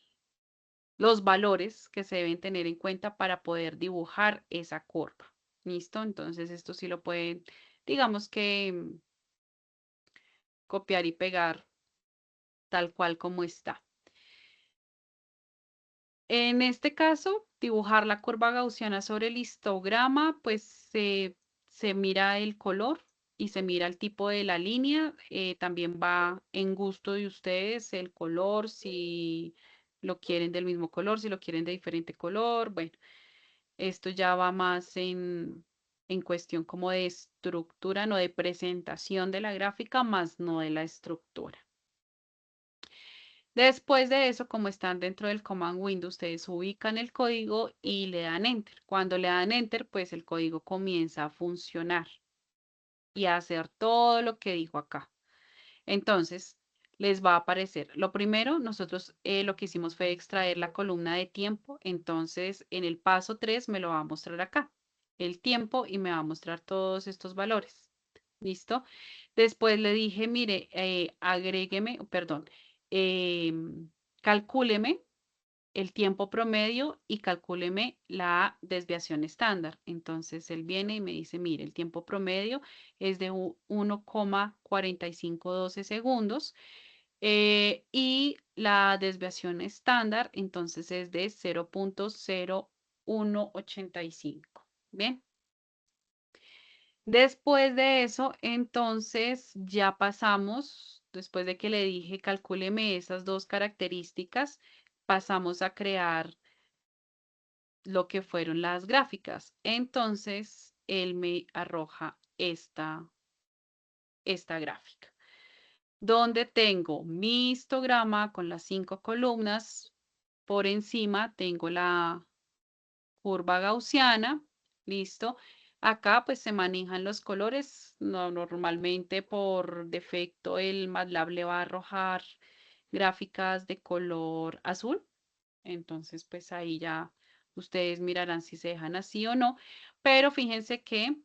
los valores que se deben tener en cuenta para poder dibujar esa curva. ¿Listo? Entonces esto sí lo pueden, digamos que copiar y pegar tal cual como está. En este caso, dibujar la curva gaussiana sobre el histograma, pues se mira el color y se mira el tipo de la línea. También va en gusto de ustedes el color, si lo quieren del mismo color, si lo quieren de diferente color. Bueno, Esto ya va más en cuestión como de estructura, no de presentación de la gráfica, más no de la estructura. Después de eso, como están dentro del command window, ustedes ubican el código y le dan enter. Cuando le dan enter, pues el código comienza a funcionar y a hacer todo lo que dijo acá. Entonces, les va a aparecer. Lo primero, nosotros lo que hicimos fue extraer la columna de tiempo. Entonces, en el paso 3 me lo va a mostrar acá, el tiempo, y me va a mostrar todos estos valores. ¿Listo? Después le dije, mire, agrégueme, perdón, calcúleme el tiempo promedio y calcúleme la desviación estándar. Entonces él viene y me dice, mire, el tiempo promedio es de 1,4512 segundos y la desviación estándar entonces es de 0,0185. Bien. Después de eso, entonces ya pasamos, después de que le dije calcúleme esas dos características, pasamos a crear lo que fueron las gráficas. Entonces, él me arroja esta gráfica, donde tengo mi histograma con las 5 columnas. Por encima tengo la curva gaussiana, listo. Acá pues se manejan los colores. No, normalmente por defecto el MATLAB le va a arrojar gráficas de color azul. Entonces, pues ahí ya ustedes mirarán si se dejan así o no. Pero fíjense que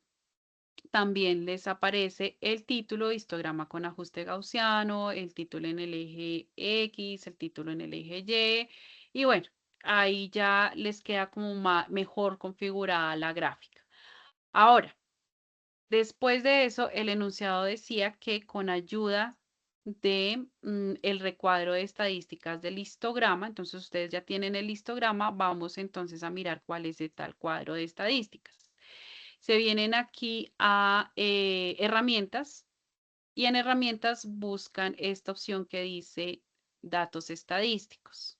también les aparece el título, histograma con ajuste gaussiano, el título en el eje X, el título en el eje Y. Y bueno, ahí ya les queda como mejor configurada la gráfica. Ahora, después de eso, el enunciado decía que con ayuda de el recuadro de estadísticas del histograma, entonces ustedes ya tienen el histograma, vamos entonces a mirar cuál es el tal cuadro de estadísticas. Se vienen aquí a herramientas y en herramientas buscan esta opción que dice datos estadísticos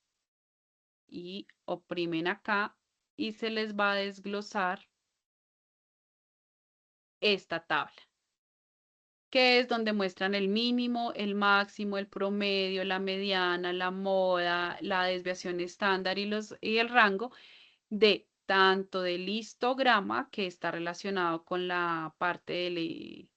y oprimen acá y se les va a desglosar esta tabla, que es donde muestran el mínimo, el máximo, el promedio, la mediana, la moda, la desviación estándar y el rango de tanto del histograma, que está relacionado con la parte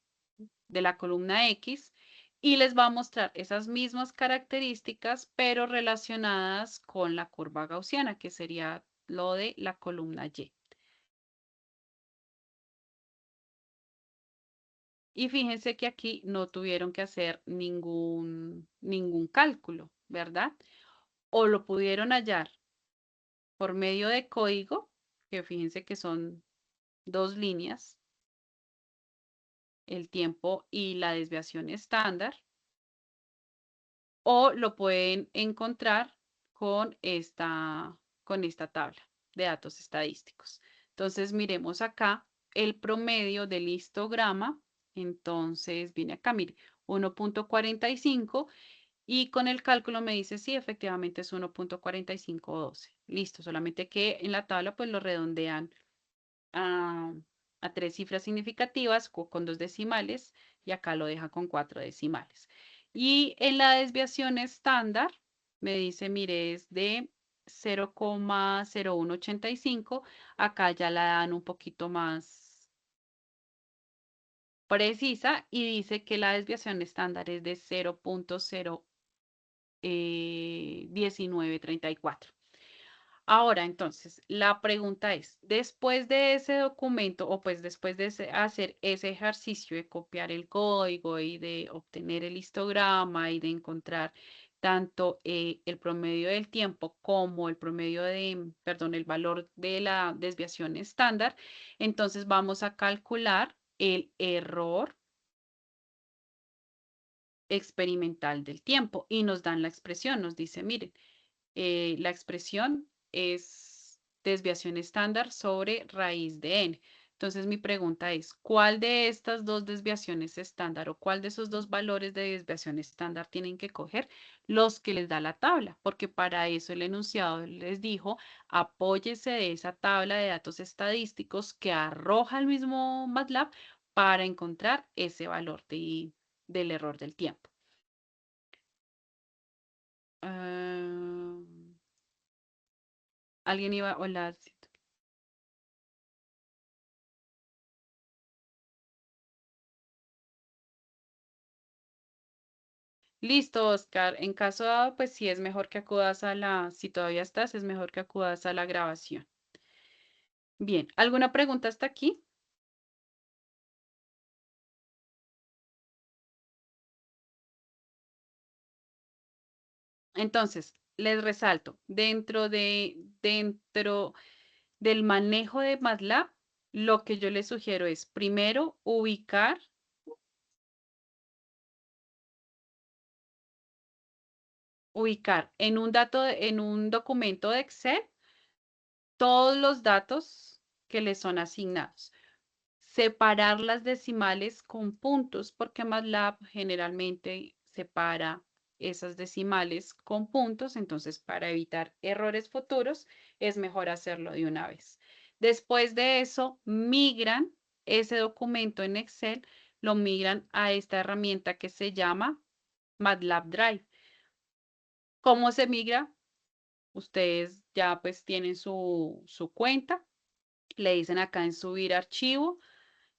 de la columna X, y les va a mostrar esas mismas características, pero relacionadas con la curva gaussiana, que sería lo de la columna Y. Y fíjense que aquí no tuvieron que hacer ningún cálculo, ¿verdad? O lo pudieron hallar por medio de código, que fíjense que son dos líneas, el tiempo y la desviación estándar, o lo pueden encontrar con esta tabla de datos estadísticos. Entonces, miremos acá el promedio del histograma. Entonces, viene acá, mire, 1,45 y con el cálculo me dice, sí, efectivamente es 1,4512. Listo, solamente que en la tabla pues lo redondean a, a tres cifras significativas con dos decimales y acá lo deja con cuatro decimales. Y en la desviación estándar me dice, mire, es de 0,0185. Acá ya la dan un poquito más precisa y dice que la desviación estándar es de 0,1934. Ahora, entonces, la pregunta es, después de ese documento o pues después de hacer ese ejercicio de copiar el código y de obtener el histograma y de encontrar tanto el promedio del tiempo como el promedio de, perdón, el valor de la desviación estándar, entonces vamos a calcular el error experimental del tiempo y nos dan la expresión, nos dice, miren, la expresión es desviación estándar sobre raíz de n. Entonces mi pregunta es, ¿cuál de estas dos desviaciones estándar o cuál de esos dos valores de desviación estándar tienen que coger? Los que les da la tabla, porque para eso el enunciado les dijo, apóyese de esa tabla de datos estadísticos que arroja el mismo MATLAB para encontrar ese valor del error del tiempo. Ah, ¿alguien iba? Hola. Listo, Oscar. En caso dado, pues sí es mejor que acudas si todavía estás, es mejor que acudas a la grabación. Bien, ¿alguna pregunta hasta aquí? Entonces, les resalto, dentro del manejo de MATLAB, lo que yo les sugiero es primero ubicar en un documento de Excel todos los datos que les son asignados. Separar las decimales con puntos, porque MATLAB generalmente separa esas decimales con puntos, entonces para evitar errores futuros es mejor hacerlo de una vez. Después de eso, migran ese documento en Excel, lo migran a esta herramienta que se llama MATLAB Drive. ¿Cómo se migra? Ustedes ya pues tienen su cuenta, le dicen acá en subir archivo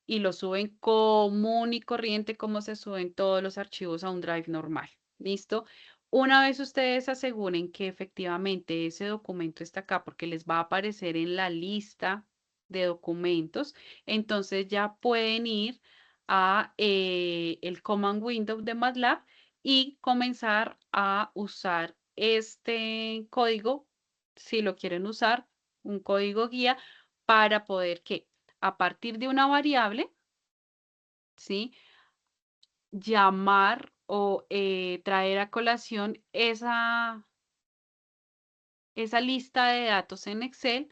y lo suben común y corriente como se suben todos los archivos a un drive normal. ¿Listo? Una vez ustedes aseguren que efectivamente ese documento está acá porque les va a aparecer en la lista de documentos, entonces ya pueden ir a el command window de MATLAB y comenzar a usar este código, si lo quieren usar, un código guía para poder que a partir de una variable, ¿sí? Llamar o traer a colación esa lista de datos en Excel.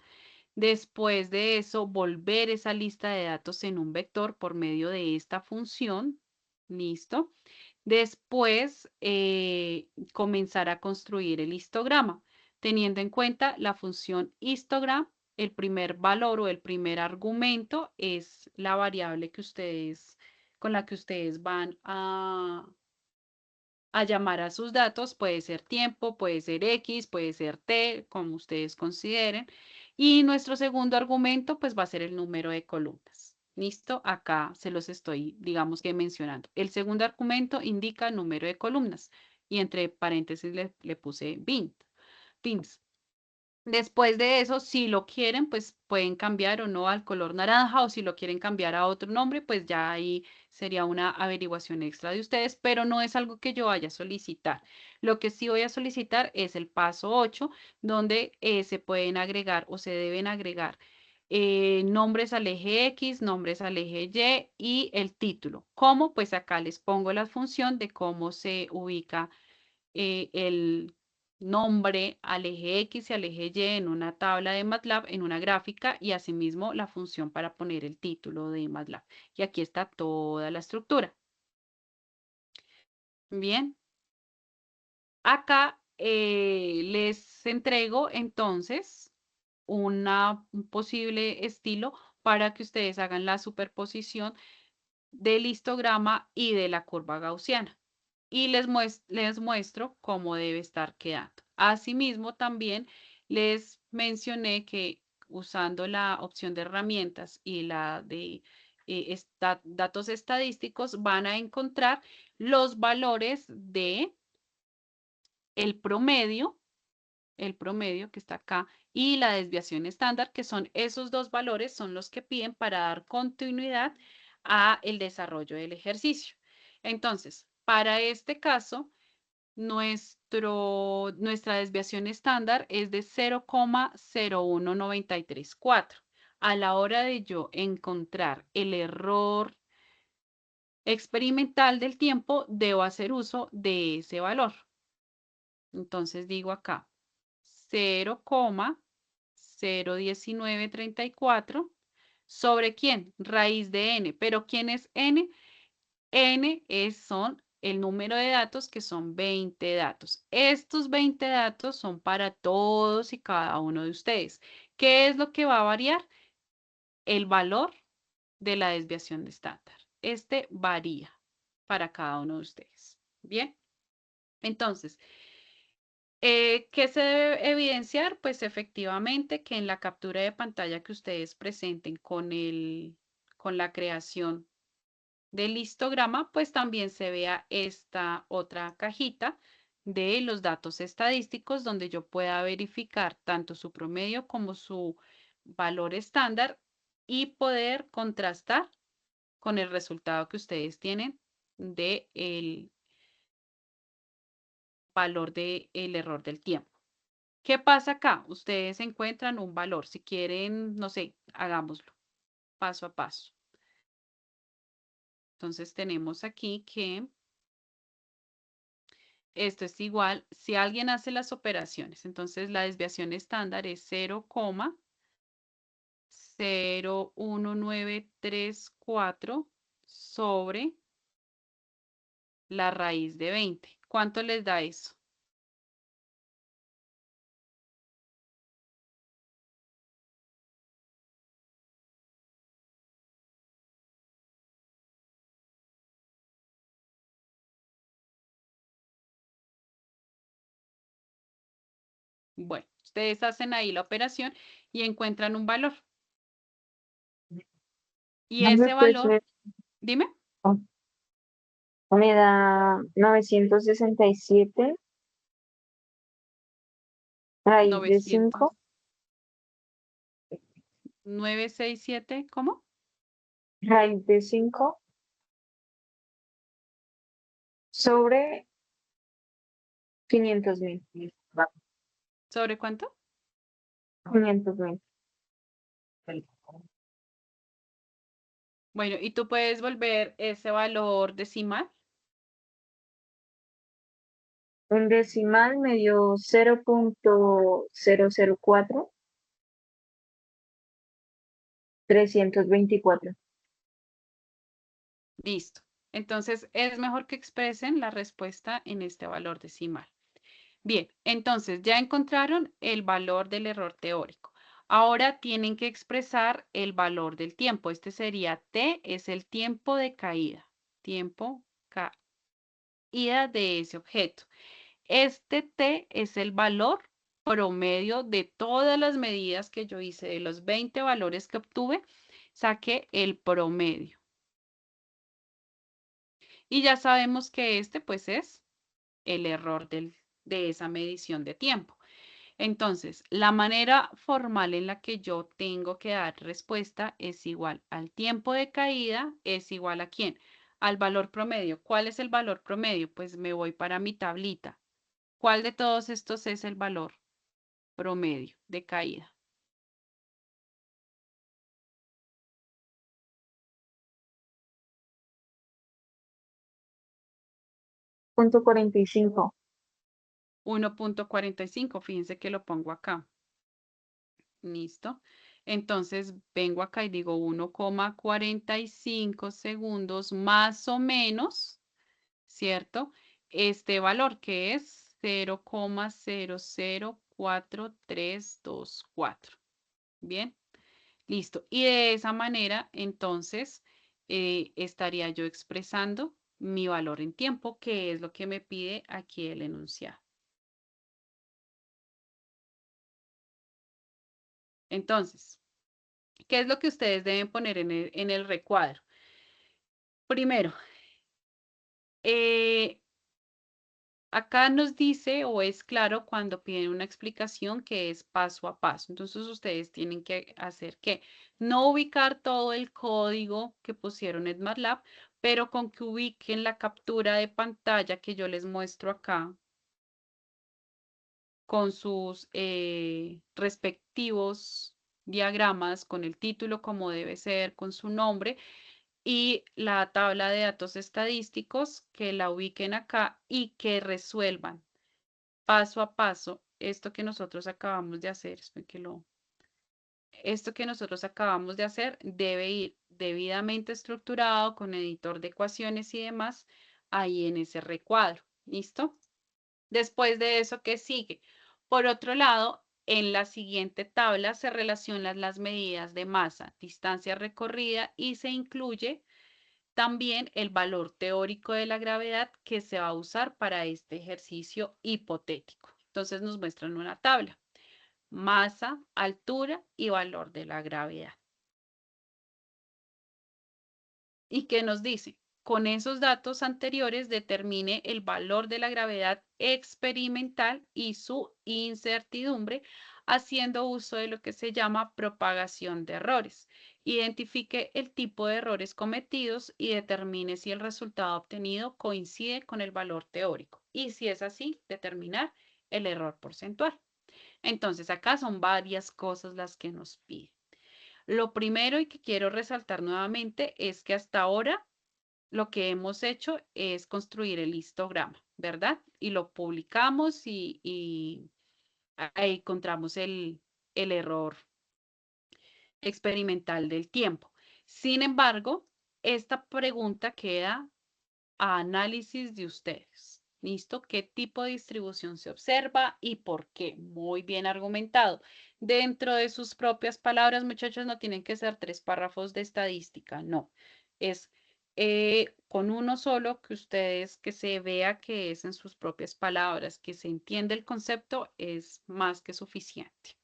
Después de eso, volver esa lista de datos en un vector por medio de esta función. ¿Listo? Después, comenzar a construir el histograma, teniendo en cuenta la función histogram. El primer valor o el primer argumento es la variable con la que ustedes van a llamar a sus datos. Puede ser tiempo, puede ser X, puede ser T, como ustedes consideren. Y nuestro segundo argumento, pues va a ser el número de columnas. ¿Listo? Acá se los estoy, digamos que mencionando. El segundo argumento indica número de columnas y entre paréntesis le puse bins. Después de eso, si lo quieren, pues pueden cambiar o no al color naranja o si lo quieren cambiar a otro nombre, pues ya ahí sería una averiguación extra de ustedes, pero no es algo que yo vaya a solicitar. Lo que sí voy a solicitar es el paso 8, donde se pueden agregar o se deben agregar nombres al eje X, nombres al eje Y y el título. ¿Cómo? Pues acá les pongo la función de cómo se ubica el nombre al eje X y al eje Y en una tabla de MATLAB, en una gráfica, y asimismo la función para poner el título de MATLAB. Y aquí está toda la estructura. Bien, acá les entrego entonces un posible estilo para que ustedes hagan la superposición del histograma y de la curva gaussiana. Y les muestro cómo debe estar quedando. Asimismo, también les mencioné que usando la opción de herramientas y la de datos estadísticos van a encontrar los valores de el promedio, el promedio que está acá, y la desviación estándar, que son esos dos valores, son los que piden para dar continuidad a el desarrollo del ejercicio. Entonces, para este caso, nuestra desviación estándar es de 0,01934. A la hora de yo encontrar el error experimental del tiempo, debo hacer uso de ese valor. Entonces digo acá 0,01934 ¿Sobre quién? Raíz de n. ¿Pero quién es n? N son el número de datos, que son 20 datos. Estos 20 datos son para todos y cada uno de ustedes. ¿Qué es lo que va a variar? El valor de la desviación de estándar. Este varía para cada uno de ustedes. Bien, entonces, ¿qué se debe evidenciar? Pues efectivamente que en la captura de pantalla que ustedes presenten con la creación del histograma, pues también se vea esta otra cajita de los datos estadísticos donde yo pueda verificar tanto su promedio como su valor estándar y poder contrastar con el resultado que ustedes tienen del valor del error del tiempo. ¿Qué pasa acá? Ustedes encuentran un valor. Si quieren, no sé, hagámoslo paso a paso. Entonces tenemos aquí que esto es igual, si alguien hace las operaciones, entonces la desviación estándar es 0,01934 sobre la raíz de 20. ¿Cuánto les da eso? Bueno, ustedes hacen ahí la operación y encuentran un valor. Y Dame, ese pues valor, dime, me da 967 raíz de 900, 5, 967, ¿cómo? raíz de 5 sobre 500.000. ¿Sobre cuánto? 500.000. Bueno, y tú puedes volver ese valor decimal. Un decimal me dio 0,004 324. Listo. Entonces, es mejor que expresen la respuesta en este valor decimal. Bien, entonces ya encontraron el valor del error teórico. Ahora tienen que expresar el valor del tiempo. Este sería T, es el tiempo de caída. Tiempo caída de ese objeto. Este T es el valor promedio de todas las medidas que yo hice, de los 20 valores que obtuve, saqué el promedio. Y ya sabemos que este pues es el error de esa medición de tiempo. Entonces, la manera formal en la que yo tengo que dar respuesta es igual al tiempo de caída, es igual a ¿quién? Al valor promedio. ¿Cuál es el valor promedio? Pues me voy para mi tablita. ¿Cuál de todos estos es el valor promedio de caída? Punto 45. 1,45. Fíjense que lo pongo acá. Listo. Entonces vengo acá y digo 1,45 segundos más o menos, ¿cierto? Este valor que es 0,004324. Bien, listo. Y de esa manera, entonces, estaría yo expresando mi valor en tiempo, que es lo que me pide aquí el enunciado. Entonces, ¿qué es lo que ustedes deben poner en el recuadro? Primero, acá nos dice o es claro cuando piden una explicación que es paso a paso. Entonces ustedes tienen que hacer que no ubicar todo el código que pusieron en MATLAB, pero con que ubiquen la captura de pantalla que yo les muestro acá con sus respectivos diagramas, con el título como debe ser, con su nombre y la tabla de datos estadísticos, que la ubiquen acá y que resuelvan paso a paso esto que nosotros acabamos de hacer. Esperen que esto que nosotros acabamos de hacer debe ir debidamente estructurado con editor de ecuaciones y demás ahí en ese recuadro. ¿Listo? Después de eso, ¿qué sigue? Por otro lado, en la siguiente tabla se relacionan las medidas de masa, distancia recorrida y se incluye también el valor teórico de la gravedad que se va a usar para este ejercicio hipotético. Entonces nos muestran una tabla: masa, altura y valor de la gravedad. ¿Y qué nos dice? Con esos datos anteriores determine el valor de la gravedad experimental y su incertidumbre, haciendo uso de lo que se llama propagación de errores. Identifique el tipo de errores cometidos y determine si el resultado obtenido coincide con el valor teórico. Y si es así, determinar el error porcentual. Entonces, acá son varias cosas las que nos pide. Lo primero y que quiero resaltar nuevamente es que hasta ahora lo que hemos hecho es construir el histograma, ¿verdad? Y lo publicamos y ahí encontramos el error experimental del tiempo. Sin embargo, esta pregunta queda a análisis de ustedes. ¿Listo? ¿Qué tipo de distribución se observa y por qué? Muy bien argumentado. Dentro de sus propias palabras, muchachos, no tienen que ser 3 párrafos de estadística, no. Es con uno solo que ustedes, que se vea que es en sus propias palabras, que se entiende el concepto, es más que suficiente.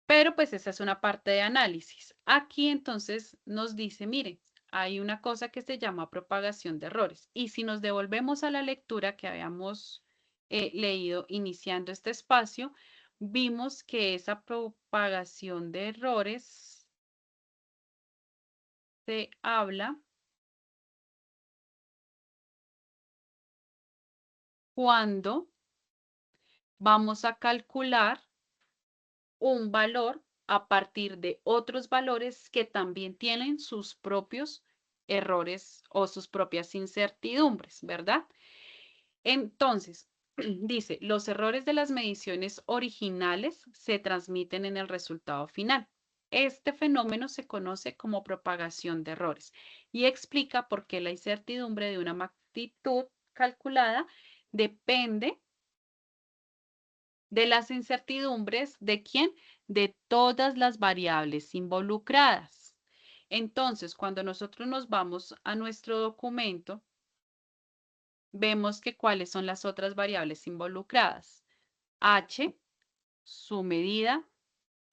Pero pues esa es una parte de análisis. Aquí entonces nos dice, miren, hay una cosa que se llama propagación de errores. Y si nos devolvemos a la lectura que habíamos leído iniciando este espacio, vimos que esa propagación de errores se habla cuando vamos a calcular un valor a partir de otros valores que también tienen sus propios errores o sus propias incertidumbres, ¿verdad? Entonces, dice, los errores de las mediciones originales se transmiten en el resultado final. Este fenómeno se conoce como propagación de errores y explica por qué la incertidumbre de una magnitud calculada depende de las incertidumbres de quién, de todas las variables involucradas. Entonces, cuando nosotros nos vamos a nuestro documento, vemos que cuáles son las otras variables involucradas. H, su medida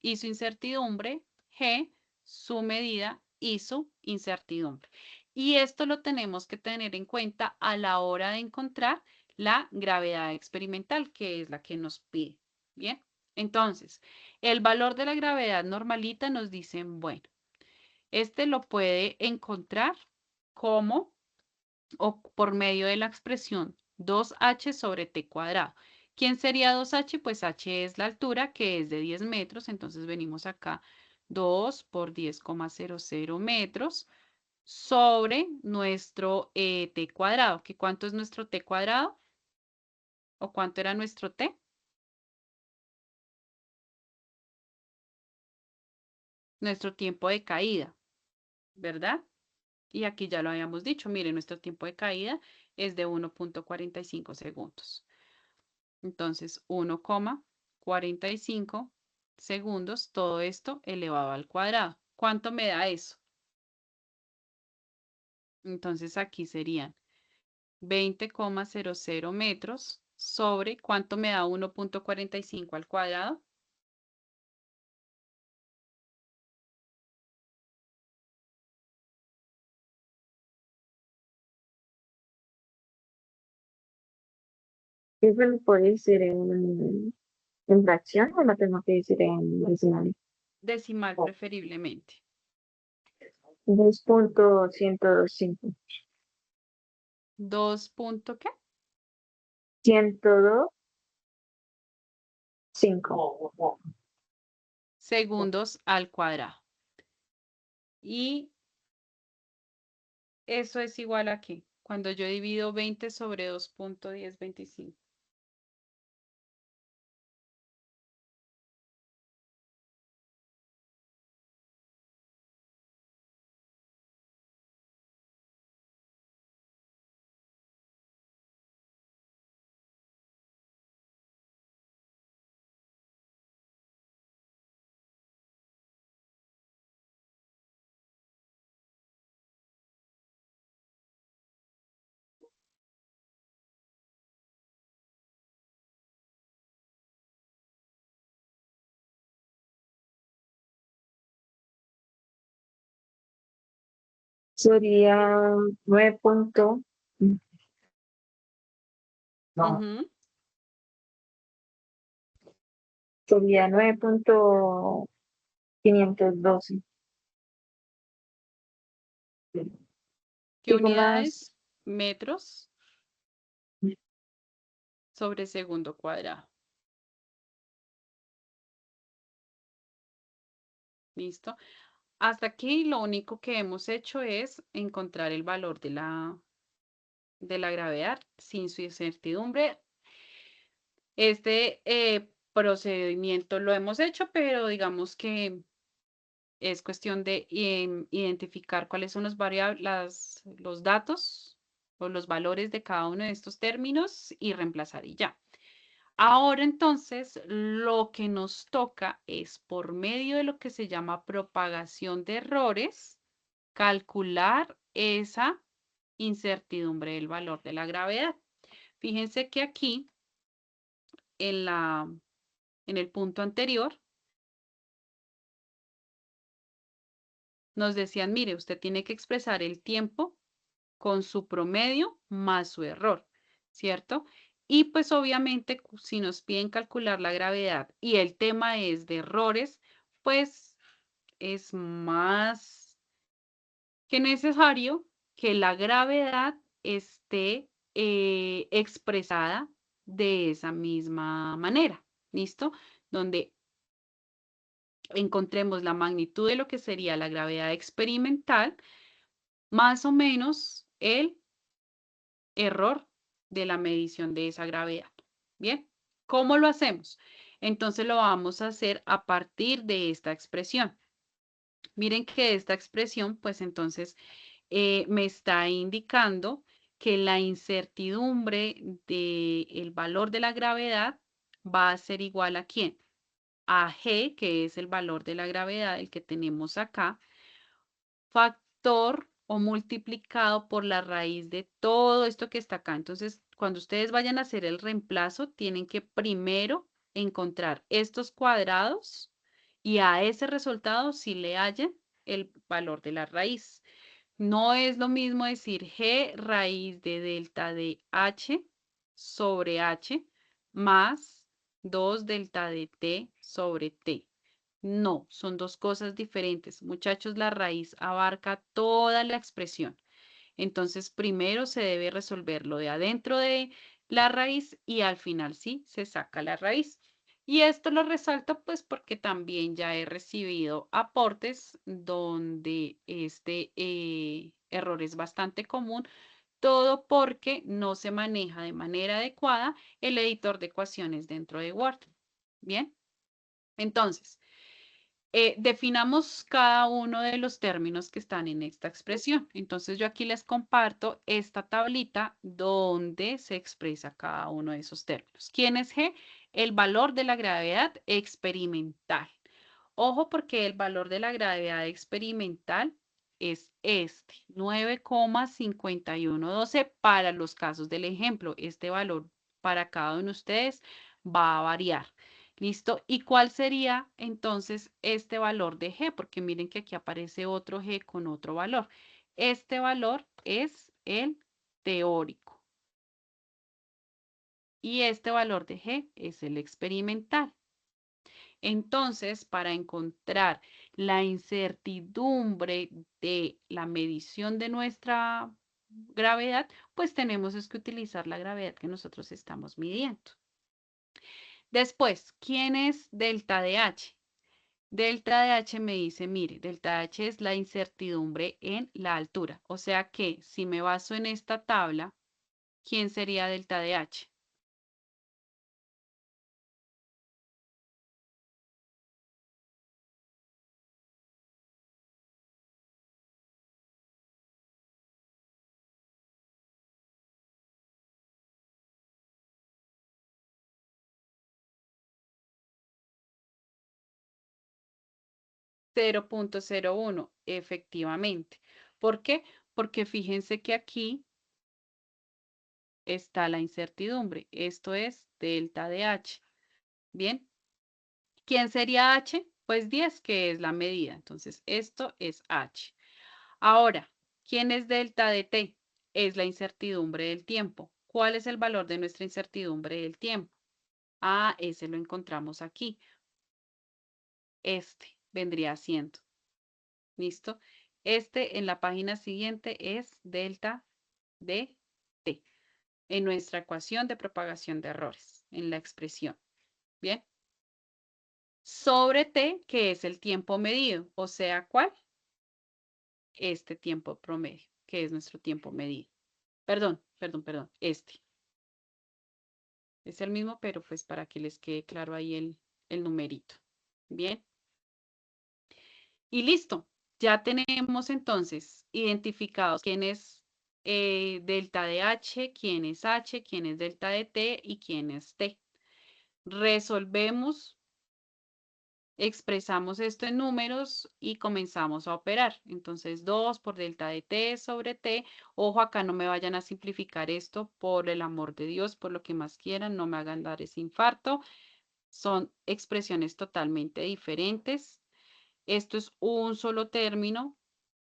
y su incertidumbre. G, su medida y su incertidumbre. Y esto lo tenemos que tener en cuenta a la hora de encontrar la gravedad experimental, que es la que nos pide. Bien, entonces, el valor de la gravedad normalita nos dicen, bueno, este lo puede encontrar como o por medio de la expresión 2h sobre t cuadrado. ¿Quién sería 2h? Pues h es la altura, que es de 10 metros. Entonces venimos acá 2 por 10,00 metros sobre nuestro t cuadrado. ¿Que cuánto es nuestro t cuadrado? ¿O cuánto era nuestro t? Nuestro tiempo de caída, ¿verdad? Y aquí ya lo habíamos dicho, miren, nuestro tiempo de caída es de 1,45 segundos. Entonces, 1,45 segundos, todo esto elevado al cuadrado. ¿Cuánto me da eso? Entonces, aquí serían 20,00 metros sobre, ¿cuánto me da 1,45 al cuadrado? ¿Eso lo puede decir en fracción o lo tengo que decir en decimal? Decimal preferiblemente. 2.125. 2 punto, ¿qué? 102.5. Segundos al cuadrado. Y eso es igual a ¿qué? Cuando yo divido 20 sobre 2,1025. sería 9 punto, Ujú. sería 9.512. ¿Qué Digo más, unidades? Metros sobre segundo cuadrado. ¿Listo? Hasta aquí lo único que hemos hecho es encontrar el valor de la gravedad sin su incertidumbre. Este procedimiento lo hemos hecho, pero digamos que es cuestión de identificar cuáles son los datos o los valores de cada uno de estos términos y reemplazar y ya. Ahora entonces lo que nos toca es por medio de lo que se llama propagación de errores, calcular esa incertidumbre del valor de la gravedad. Fíjense que aquí en en el punto anterior nos decían, mire, usted tiene que expresar el tiempo con su promedio más su error, ¿cierto? Y pues obviamente si nos piden calcular la gravedad y el tema es de errores, pues es más que necesario que la gravedad esté expresada de esa misma manera, ¿listo? Donde encontremos la magnitud de lo que sería la gravedad experimental, más o menos el error de la medición de esa gravedad. Bien, ¿cómo lo hacemos? Entonces lo vamos a hacer a partir de esta expresión. Miren que esta expresión, pues entonces me está indicando que la incertidumbre del valor de la gravedad va a ser igual a ¿quién? A G, que es el valor de la gravedad, el que tenemos acá, factor o multiplicado por la raíz de todo esto que está acá. Entonces, cuando ustedes vayan a hacer el reemplazo, tienen que primero encontrar estos cuadrados y a ese resultado si le hallen el valor de la raíz. No es lo mismo decir G raíz de delta de H sobre H más 2 delta de T sobre T. No, son dos cosas diferentes. Muchachos, la raíz abarca toda la expresión. Entonces, primero se debe resolver lo de adentro de la raíz y al final sí se saca la raíz. Y esto lo resalto pues porque también ya he recibido aportes donde este error es bastante común, todo porque no se maneja de manera adecuada el editor de ecuaciones dentro de Word. Bien, entonces, definamos cada uno de los términos que están en esta expresión. Entonces yo aquí les comparto esta tablita donde se expresa cada uno de esos términos. ¿Quién es G? El valor de la gravedad experimental. Ojo porque el valor de la gravedad experimental es este, 9,5112 para los casos del ejemplo. Este valor para cada uno de ustedes va a variar. ¿Listo? ¿Y cuál sería entonces este valor de G? Porque miren que aquí aparece otro G con otro valor. Este valor es el teórico. Y este valor de G es el experimental. Entonces, para encontrar la incertidumbre de la medición de nuestra gravedad, pues tenemos que utilizar la gravedad que nosotros estamos midiendo. Después, ¿quién es delta de H? Delta de H me dice, mire, delta de H es la incertidumbre en la altura. O sea que si me baso en esta tabla, ¿quién sería delta de H? .01, efectivamente. ¿Por qué? Porque fíjense que aquí está la incertidumbre. Esto es delta de H. Bien. ¿Quién sería H? Pues 10, que es la medida. Entonces, esto es H. Ahora, ¿Quién es delta de t? Es la incertidumbre del tiempo. ¿Cuál es el valor de nuestra incertidumbre del tiempo? Ah, ese lo encontramos aquí. Este vendría siendo. ¿Listo? Este en la página siguiente es delta de t en nuestra ecuación de propagación de errores, en la expresión. ¿Bien? Sobre t, que es el tiempo medido, o sea, ¿cuál? Este tiempo promedio, que es nuestro tiempo medido. Perdón, este. Es el mismo, pero pues para que les quede claro ahí el numerito. Bien. Y listo. Ya tenemos entonces identificados quién es delta de H, quién es H, quién es delta de T y quién es T. Resolvemos, expresamos esto en números y comenzamos a operar. Entonces 2 por delta de T sobre T. Ojo, acá no me vayan a simplificar esto, por el amor de Dios, por lo que más quieran, no me hagan dar ese infarto. Son expresiones totalmente diferentes. Esto es un solo término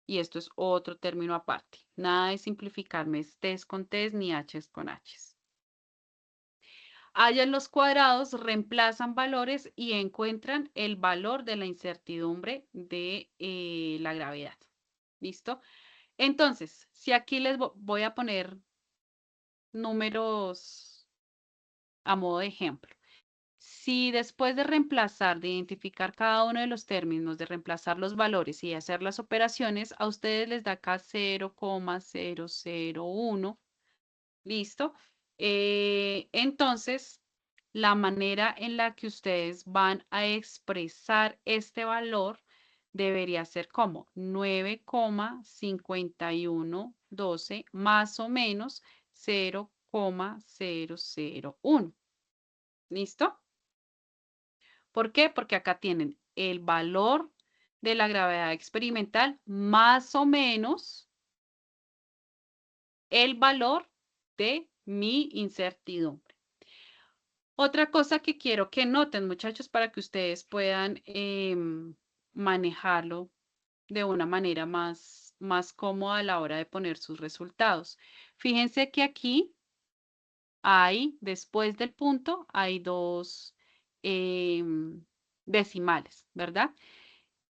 y esto es otro término aparte. Nada de simplificarme T's con T's ni H's con H's. Hallan los cuadrados, reemplazan valores y encuentran el valor de la incertidumbre de la gravedad. ¿Listo? Entonces, si aquí les voy a poner números a modo de ejemplo. Si después de reemplazar, de identificar cada uno de los términos, de reemplazar los valores y hacer las operaciones, a ustedes les da acá 0,001, ¿listo? Entonces, la manera en la que ustedes van a expresar este valor debería ser como 9,5112 más o menos 0,001. ¿Listo? ¿Por qué? Porque acá tienen el valor de la gravedad experimental más o menos el valor de mi incertidumbre. Otra cosa que quiero que noten, muchachos, para que ustedes puedan manejarlo de una manera más cómoda a la hora de poner sus resultados. Fíjense que aquí hay, después del punto, hay dos decimales, ¿verdad?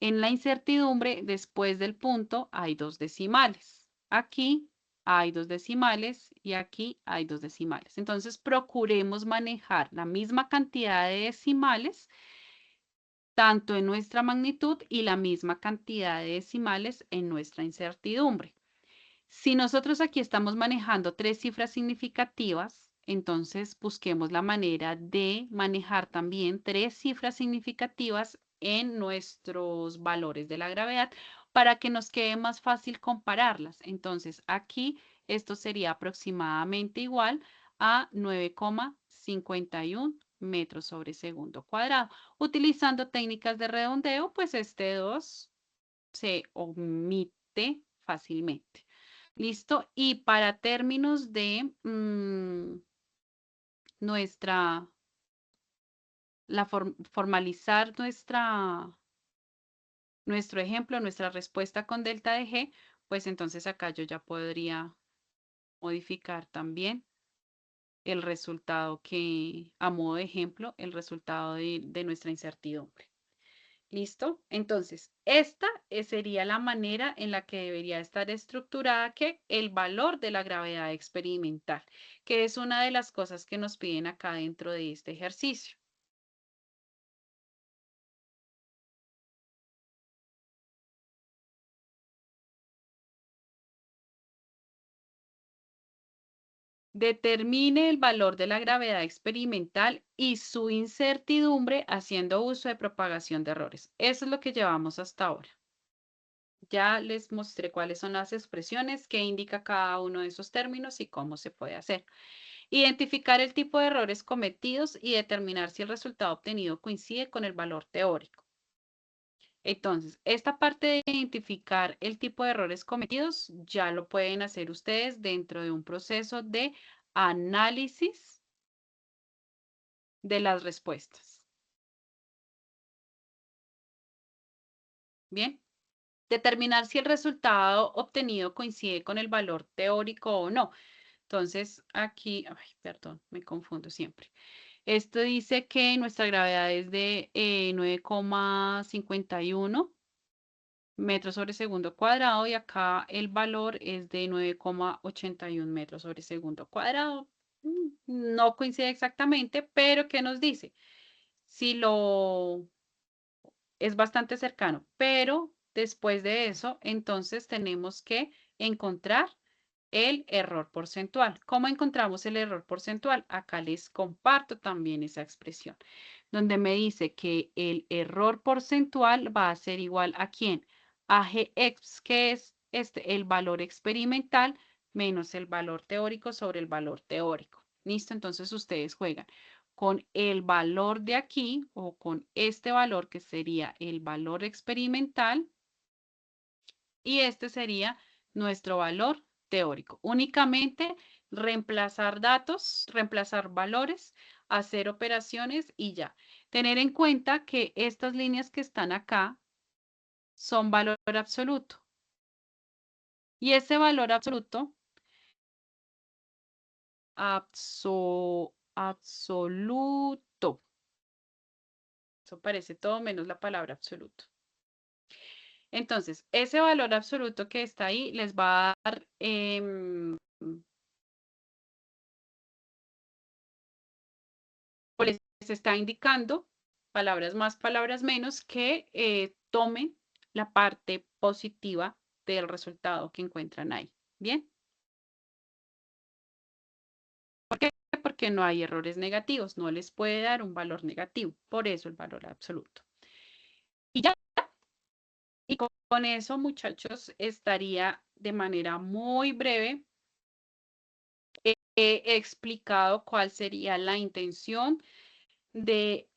En la incertidumbre, después del punto, hay dos decimales. Aquí hay dos decimales y aquí hay dos decimales. Entonces, procuremos manejar la misma cantidad de decimales, tanto en nuestra magnitud y la misma cantidad de decimales en nuestra incertidumbre. Si nosotros aquí estamos manejando tres cifras significativas, entonces busquemos la manera de manejar también tres cifras significativas en nuestros valores de la gravedad para que nos quede más fácil compararlas. Entonces aquí esto sería aproximadamente igual a 9,51 metros sobre segundo cuadrado. Utilizando técnicas de redondeo, pues este 2 se omite fácilmente. ¿Listo? Y para términos de formalizar nuestro ejemplo, nuestra respuesta con delta de G, pues entonces acá yo ya podría modificar también el resultado que, a modo de ejemplo, el resultado de nuestra incertidumbre. ¿Listo? Entonces, esta sería la manera en la que debería estar estructurada que el valor de la gravedad experimental, que es una de las cosas que nos piden acá dentro de este ejercicio. Determine el valor de la gravedad experimental y su incertidumbre haciendo uso de propagación de errores. Eso es lo que llevamos hasta ahora. Ya les mostré cuáles son las expresiones que indica cada uno de esos términos y cómo se puede hacer. Identificar el tipo de errores cometidos y determinar si el resultado obtenido coincide con el valor teórico. Entonces, esta parte de identificar el tipo de errores cometidos ya lo pueden hacer ustedes dentro de un proceso de análisis de las respuestas. Bien. Determinar si el resultado obtenido coincide con el valor teórico o no. Entonces, aquí, ay, perdón, me confundo siempre. Esto dice que nuestra gravedad es de 9,51 metros sobre segundo cuadrado y acá el valor es de 9,81 metros sobre segundo cuadrado. No coincide exactamente, pero ¿qué nos dice? Si lo es bastante cercano, pero después de eso, entonces tenemos que encontrar el error porcentual. ¿Cómo encontramos el error porcentual? Acá les comparto también esa expresión, donde me dice que el error porcentual va a ser igual a ¿quién? A Gx, que es el valor experimental menos el valor teórico sobre el valor teórico. ¿Listo? Entonces ustedes juegan con el valor de aquí o con este valor que sería el valor experimental y este sería nuestro valor teórico. Únicamente reemplazar datos, reemplazar valores, hacer operaciones y ya. Tener en cuenta que estas líneas que están acá son valor absoluto. Y ese valor absoluto, absoluto, eso parece todo menos la palabra absoluto. Entonces, ese valor absoluto que está ahí les va a dar, les está indicando, palabras más, palabras menos, que tomen la parte positiva del resultado que encuentran ahí. ¿Bien? ¿Por qué? Porque no hay errores negativos, no les puede dar un valor negativo, por eso el valor absoluto. Y ya, y con eso, muchachos, estaría de manera muy breve explicado cuál sería la intención de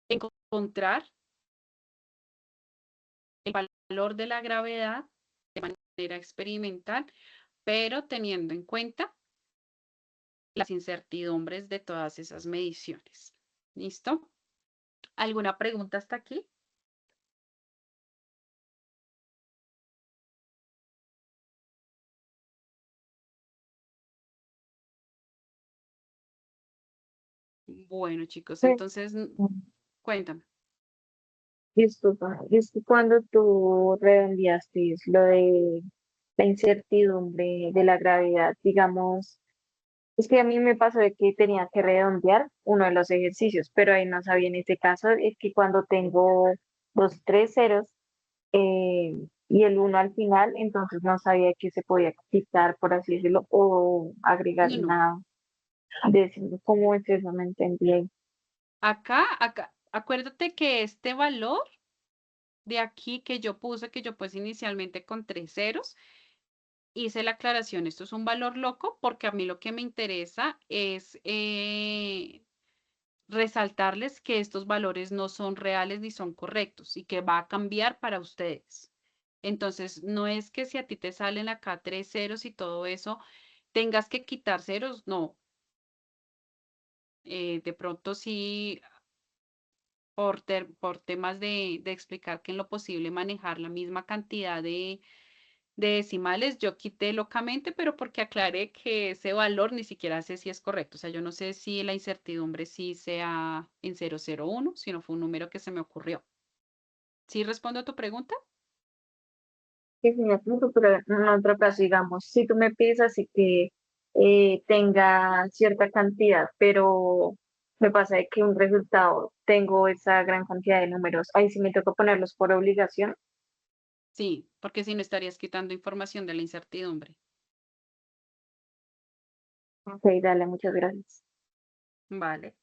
encontrar el valor de la gravedad de manera experimental, pero teniendo en cuenta las incertidumbres de todas esas mediciones. ¿Listo? ¿Alguna pregunta hasta aquí? Bueno, chicos, Pues, entonces cuéntame. disculpa, es que cuando tú redondeaste lo de la incertidumbre de la gravedad, digamos, es que a mí me pasó de que tenía que redondear uno de los ejercicios, pero ahí no sabía en este caso, es que cuando tengo los tres ceros y el uno al final, entonces no sabía que se podía quitar, por así decirlo, o agregar No, no. una décima. ¿Cómo es eso? No entendí ahí. Acá, acuérdate que este valor de aquí que yo puse, que yo puse inicialmente con 3 ceros, hice la aclaración, esto es un valor loco porque a mí lo que me interesa es resaltarles que estos valores no son reales ni son correctos y que va a cambiar para ustedes. Entonces, no es que si a ti te salen acá 3 ceros y todo eso, tengas que quitar ceros, no. De pronto sí, por temas de explicar que en lo posible manejar la misma cantidad de decimales, yo quité locamente, pero porque aclaré que ese valor ni siquiera sé si es correcto. O sea, yo no sé si la incertidumbre sí sea en 001, sino fue un número que se me ocurrió. ¿Sí respondo a tu pregunta? Que si me apunto, pero en otro caso, digamos, si tú me pides así que tenga cierta cantidad, pero me pasa de que un resultado tengo esa gran cantidad de números, ahí sí me toca ponerlos por obligación. Sí, porque si no estarías quitando información de la incertidumbre. Ok, dale, muchas gracias. Vale.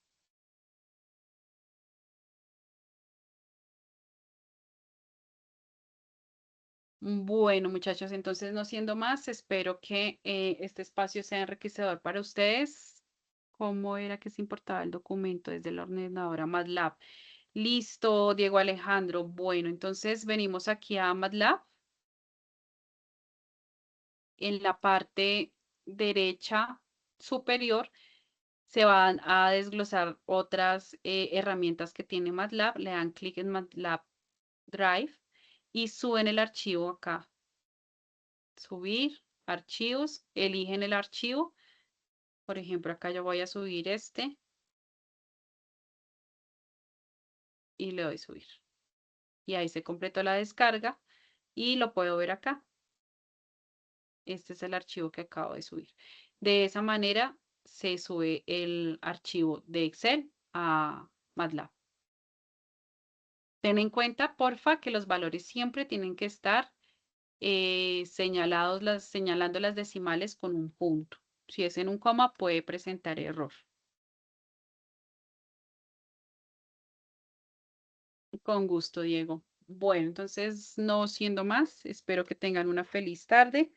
Bueno, muchachos, entonces no siendo más, espero que este espacio sea enriquecedor para ustedes. ¿Cómo era que se importaba el documento desde la ordenadora MATLAB? Listo, Diego Alejandro. Bueno, entonces venimos aquí a MATLAB. En la parte derecha superior se van a desglosar otras herramientas que tiene MATLAB. Le dan clic en MATLAB Drive y suben el archivo acá. Subir, archivos, eligen el archivo. Por ejemplo, acá yo voy a subir este y le doy subir. Y ahí se completó la descarga y lo puedo ver acá. Este es el archivo que acabo de subir. De esa manera se sube el archivo de Excel a MATLAB. Ten en cuenta, porfa, que los valores siempre tienen que estar señalando las decimales con un punto. Si es en un coma, puede presentar error. Con gusto, Diego. Bueno, entonces, no siendo más, espero que tengan una feliz tarde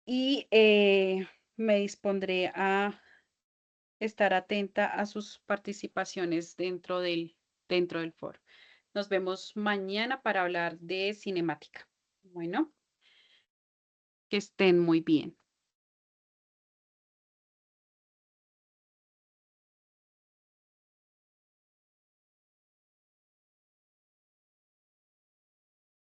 y me dispondré a estar atenta a sus participaciones dentro del foro. Nos vemos mañana para hablar de cinemática. Bueno, que estén muy bien.